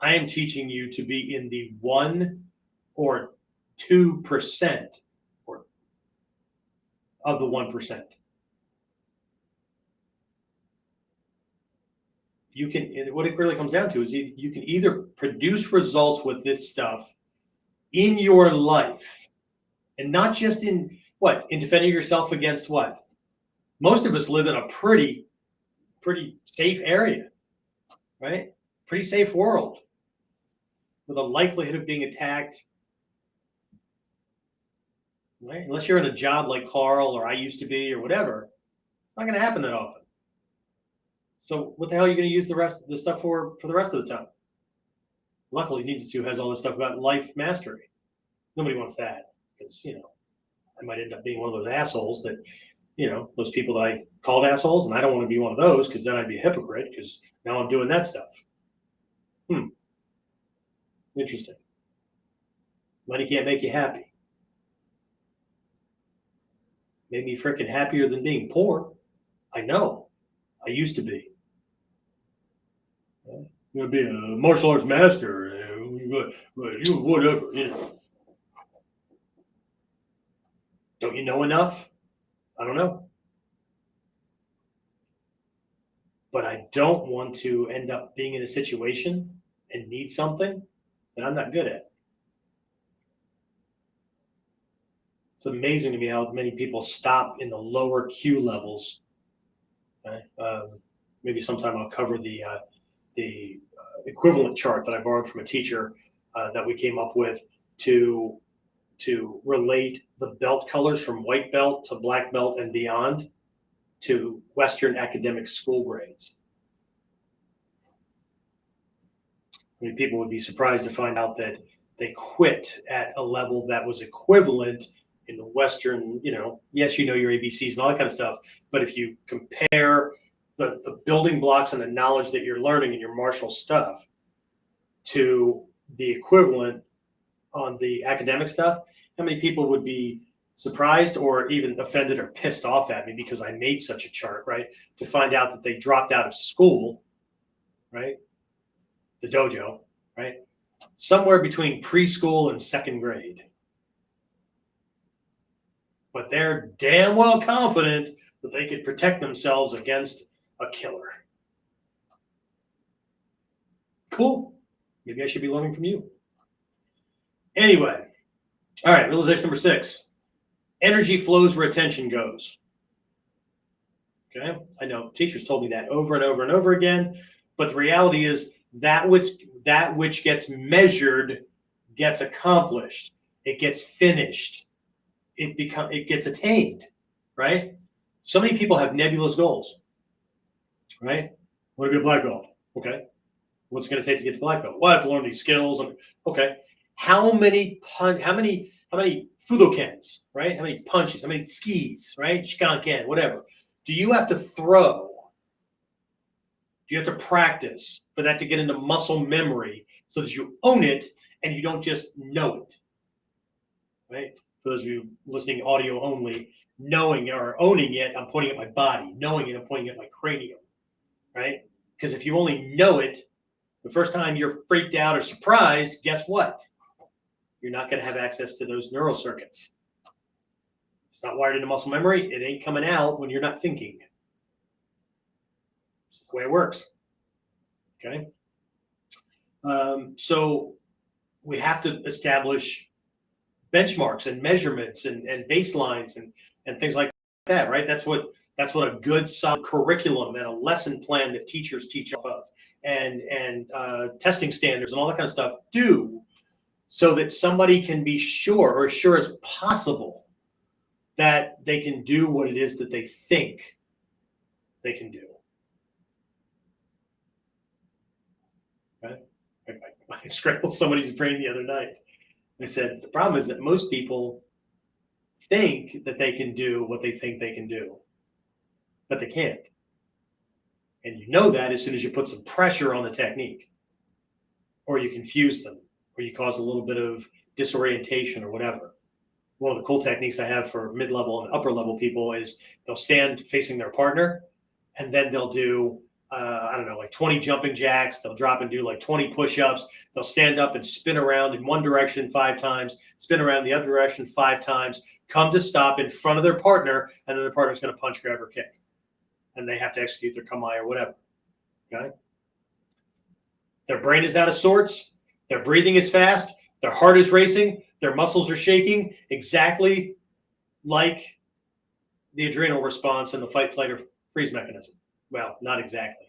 I am teaching you to be in the 1 or 2% of the 1%. You can, what it really comes down to is you can either produce results with this stuff in your life, and not just in defending yourself against what? Most of us live in a pretty safe area, right? Pretty safe world with a likelihood of being attacked, right? Unless you're in a job like Carl or I used to be or whatever, it's not going to happen that often. So what the hell are you going to use the rest of the stuff for the rest of the time? Luckily, Ninja 2 has all this stuff about life mastery. Nobody wants that, because, I might end up being one of those assholes that, those people that I called assholes, and I don't want to be one of those, because then I'd be a hypocrite, because now I'm doing that stuff. Interesting. Money can't make you happy. Made me freaking happier than being poor. I know. I used to be. I'm going to be a martial arts master, whatever, Don't you know enough? I don't know. But I don't want to end up being in a situation and need something that I'm not good at. It's amazing to me how many people stop in the lower Q levels. Okay? Maybe sometime I'll cover the equivalent chart that I borrowed from a teacher that we came up with to relate the belt colors from white belt to black belt and beyond to Western academic school grades. I mean, people would be surprised to find out that they quit at a level that was equivalent in the Western, yes, your ABCs and all that kind of stuff. But if you compare the building blocks and the knowledge that you're learning in your martial stuff to the equivalent on the academic stuff, how many people would be surprised or even offended or pissed off at me because I made such a chart, right? To find out that they dropped out of school, right? The dojo, right? Somewhere between preschool and second grade. But they're damn well confident that they could protect themselves against a killer. Cool. Maybe I should be learning from you. Anyway, all right, realization number 6. Energy flows where attention goes. Okay, I know teachers told me that over and over and over again, but the reality is that which gets measured gets accomplished. It gets finished. It gets attained, right? So many people have nebulous goals, right? I want to be a black belt. Okay. What's it going to take to get to black belt? Well, I have to learn these skills. Okay. How many Fudokens, right? How many punches? How many skis, right? Shikanken, whatever. Do you have to throw? Do you have to practice for that to get into muscle memory so that you own it and you don't just know it, right? For those of you listening audio only, knowing or owning it, I'm pointing at my body. Knowing it, I'm pointing at my cranium, right? Because if you only know it, the first time you're freaked out or surprised, guess what? you're not going to have access to those neural circuits. It's not wired into muscle memory. It ain't coming out when you're not thinking. It's the way it works. Okay. So we have to establish benchmarks and measurements and baselines and things like that, right? That's what a good solid curriculum and a lesson plan that teachers teach off of and testing standards and all that kind of stuff do, so that somebody can be sure, or as sure as possible, that they can do what it is that they think they can do. Okay? I scrambled somebody's brain the other night. I said, the problem is that most people think that they can do what they think they can do, but they can't. And you know that as soon as you put some pressure on the technique, or you confuse them, or you cause a little bit of disorientation or whatever. One of the cool techniques I have for mid-level and upper-level people is they'll stand facing their partner, and then they'll do, I don't know, like 20 jumping jacks. They'll drop and do like 20 push-ups. They'll stand up and spin around in one direction 5 times, spin around the other direction 5 times, come to stop in front of their partner, and then their partner's going to punch, grab, or kick. And they have to execute their kamae or whatever. Okay? Their brain is out of sorts. Their breathing is fast. Their heart is racing. Their muscles are shaking, exactly like the adrenal response in the fight, flight, or freeze mechanism. Well, not exactly.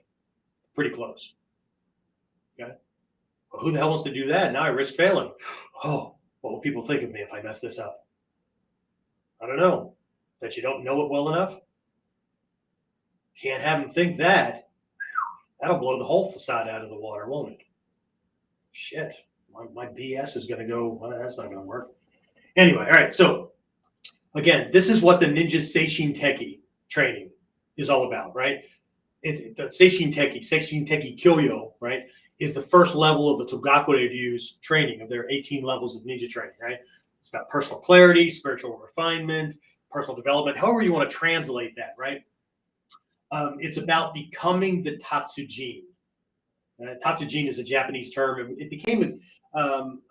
Pretty close. Okay? Well, who the hell wants to do that? Now I risk failing. Oh, what will people think of me if I mess this up? I don't know. That you don't know it well enough? Can't have them think that. That'll blow the whole facade out of the water, won't it? Shit. My BS is going to go, well, that's not going to work. Anyway, all right. So, again, this is what the Ninja Seishin Teki training is all about, right? The Seishin Teki Kyoyo, right, is the first level of the Togakure Ryu's training of their 18 levels of ninja training, right? It's about personal clarity, spiritual refinement, personal development, however you want to translate that, right? It's about becoming the Tatsujin. Tatsujin is a Japanese term. It became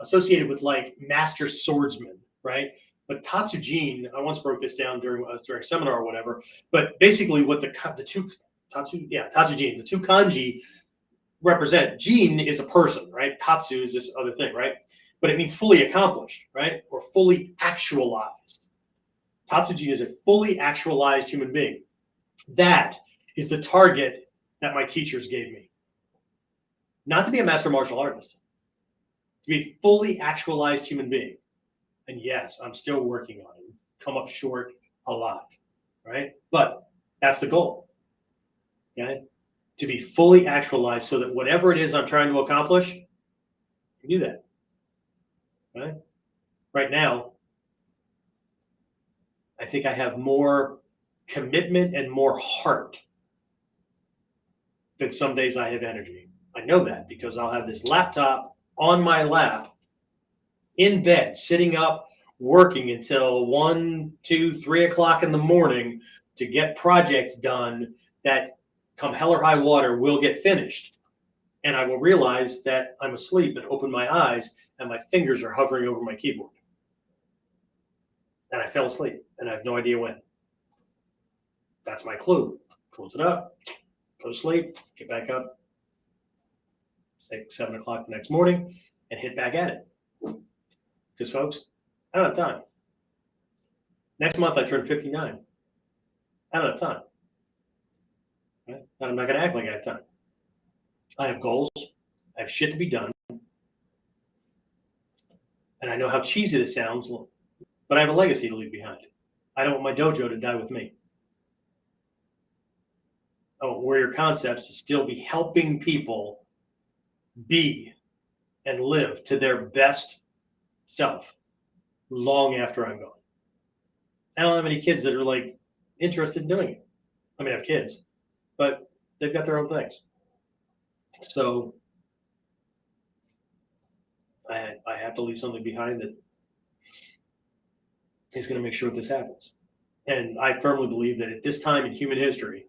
associated with like master swordsman, right? But Tatsujin, I once broke this down during a seminar or whatever. But basically, what the two Tatsujin, the two kanji represent. Jin is a person, right? Tatsu is this other thing, right? But it means fully accomplished, right? Or fully actualized. Tatsujin is a fully actualized human being. That is the target that my teachers gave me. Not to be a master martial artist, to be a fully actualized human being. And yes, I'm still working on it. Come up short a lot, right? But that's the goal, okay? To be fully actualized so that whatever it is I'm trying to accomplish, I can do that, right? Right now, I think I have more commitment and more heart than some days I have energy. I know that because I'll have this laptop on my lap in bed, sitting up, working until 1, 2, 3 o'clock in the morning to get projects done that, come hell or high water, will get finished. And I will realize that I'm asleep and open my eyes and my fingers are hovering over my keyboard. And I fell asleep and I have no idea when. That's my clue. Close it up, go to sleep, get back up, 6, 7 o'clock the next morning, and hit back at it. Because, folks, I don't have time. Next month, I turn 59. I don't have time. Right? And I'm not going to act like I have time. I have goals. I have shit to be done. And I know how cheesy this sounds, but I have a legacy to leave behind. I don't want my dojo to die with me. I want Warrior Concepts to still be helping people be and live to their best self long after I'm gone. I don't have any kids that are like interested in doing it. I mean, I have kids, but they've got their own things. So I have to leave something behind that is going to make sure this happens. And I firmly believe that at this time in human history,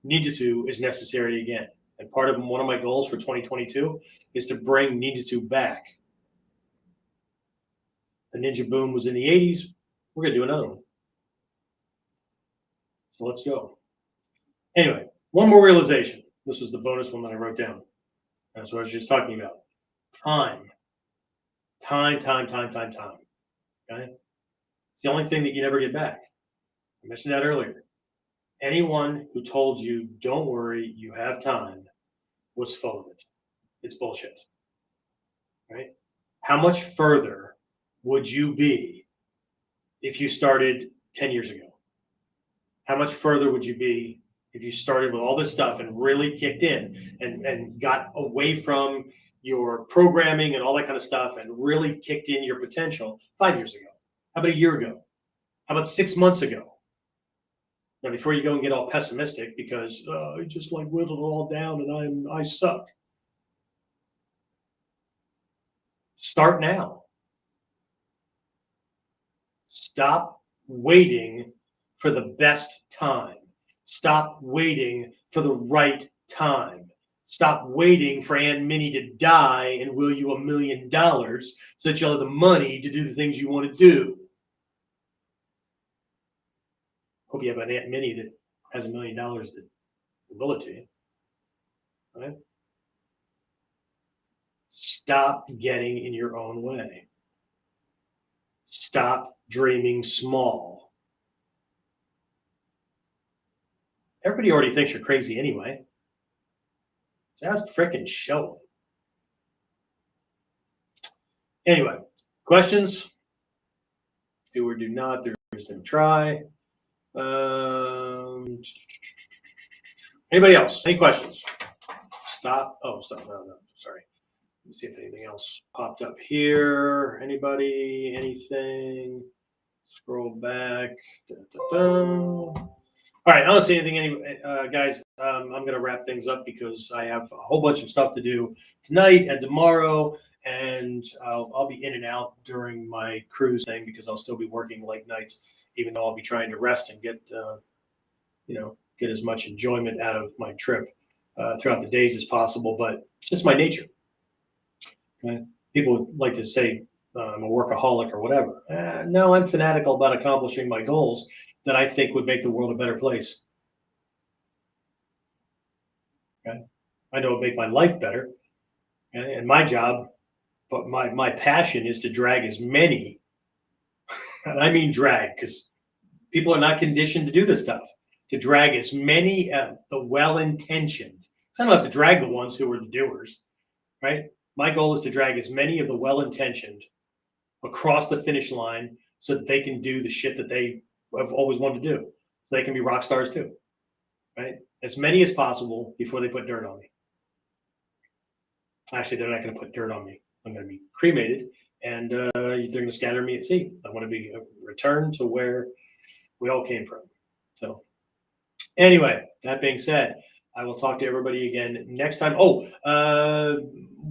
ninjutsu is necessary again. And one of my goals for 2022 is to bring ninjutsu back. The ninja boom was in the 80s. We're going to do another one. So let's go. Anyway, one more realization. This was the bonus one that I wrote down. That's what I was just talking about. Time. Time. Okay? It's the only thing that you never get back. I mentioned that earlier. Anyone who told you, don't worry, you have time, was full of it. It's bullshit. Right? How much further would you be if you started 10 years ago? How much further would you be if you started with all this stuff and really kicked in and got away from your programming and all that kind of stuff and really kicked in your potential 5 years ago? How about a year ago? How about 6 months ago? Now, before you go and get all pessimistic because I just like whittled it all down and I suck. Start now. Stop waiting for the best time. Stop waiting for the right time. Stop waiting for Aunt Minnie to die and will you $1 million so that you'll have the money to do the things you want to do. Hope you have an Aunt Minnie that has $1 million that will it to you. Right? Stop getting in your own way. Stop dreaming small. Everybody already thinks you're crazy anyway. Just frickin' show them. Anyway, questions? Do or do not. There is no try. Anybody else? Any questions? Stop. Oh, stop. No. Sorry. Let me see if anything else popped up here. Anybody? Anything? Scroll back. All right, I don't see anything, guys. I'm going to wrap things up because I have a whole bunch of stuff to do tonight and tomorrow, and I'll be in and out during my cruise thing because I'll still be working late nights, even though I'll be trying to rest and get as much enjoyment out of my trip throughout the days as possible. But it's just my nature. Okay? People like to say I'm a workaholic or whatever. No, I'm fanatical about accomplishing my goals that I think would make the world a better place. Okay? I know it would make my life better. Okay? And my job, but my passion is to drag as many, and I mean drag because people are not conditioned to do this stuff, to drag as many of the well-intentioned. Because I don't have to drag the ones who are the doers, right? My goal is to drag as many of the well-intentioned across the finish line so that they can do the shit that they have always wanted to do. So they can be rock stars too, right? As many as possible before they put dirt on me. Actually, they're not going to put dirt on me. I'm going to be cremated and they're going to scatter me at sea. I want to be returned to where we all came from. So anyway, that being said, I will talk to everybody again next time.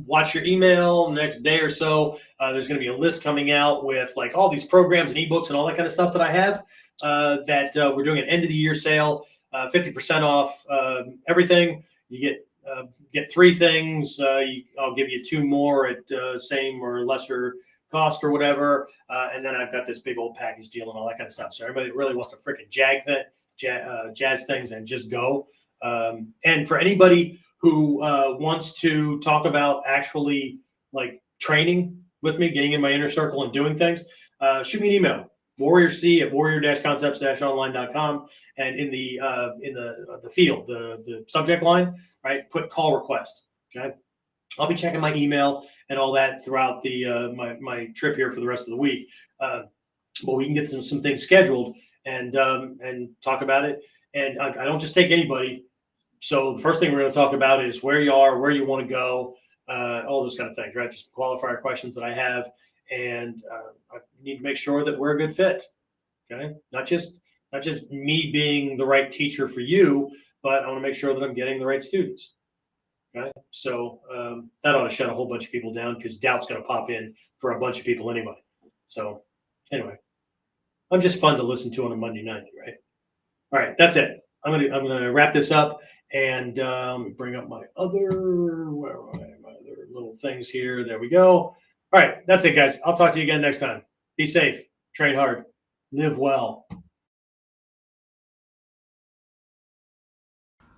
Watch your email next day or so. There's going to be a list coming out with like all these programs and ebooks and all that kind of stuff that I have that we're doing an end of the year sale, 50% off everything. You get 3 things. I'll give you 2 more at same or lesser cost or whatever. And then I've got this big old package deal and all that kind of stuff. So everybody that really wants to freaking jazz things and just go. And for anybody who wants to talk about actually like training with me, getting in my inner circle and doing things, shoot me an email, warriorc@warrior-concepts-online.com, and in the field, the subject line, right, put call request. Okay, I'll be checking my email and all that throughout the my trip here for the rest of the week. But we can get some things scheduled and talk about it. And I don't just take anybody. So the first thing we're going to talk about is where you are, where you want to go, all those kind of things, right? Just qualifier questions that I have. And I need to make sure that we're a good fit. Okay. Not just me being the right teacher for you, but I want to make sure that I'm getting the right students. Okay. So that ought to shut a whole bunch of people down because doubt's going to pop in for a bunch of people anyway. So anyway, I'm just fun to listen to on a Monday night, right? All right, that's it. I'm gonna wrap this up and let me bring up my other little things here. There we go. All right, that's it, guys. I'll talk to you again next time. Be safe, train hard, live well.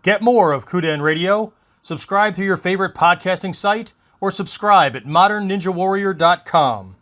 Get more of KUDEN Radio. Subscribe to your favorite podcasting site or subscribe at modernninjawarrior.com.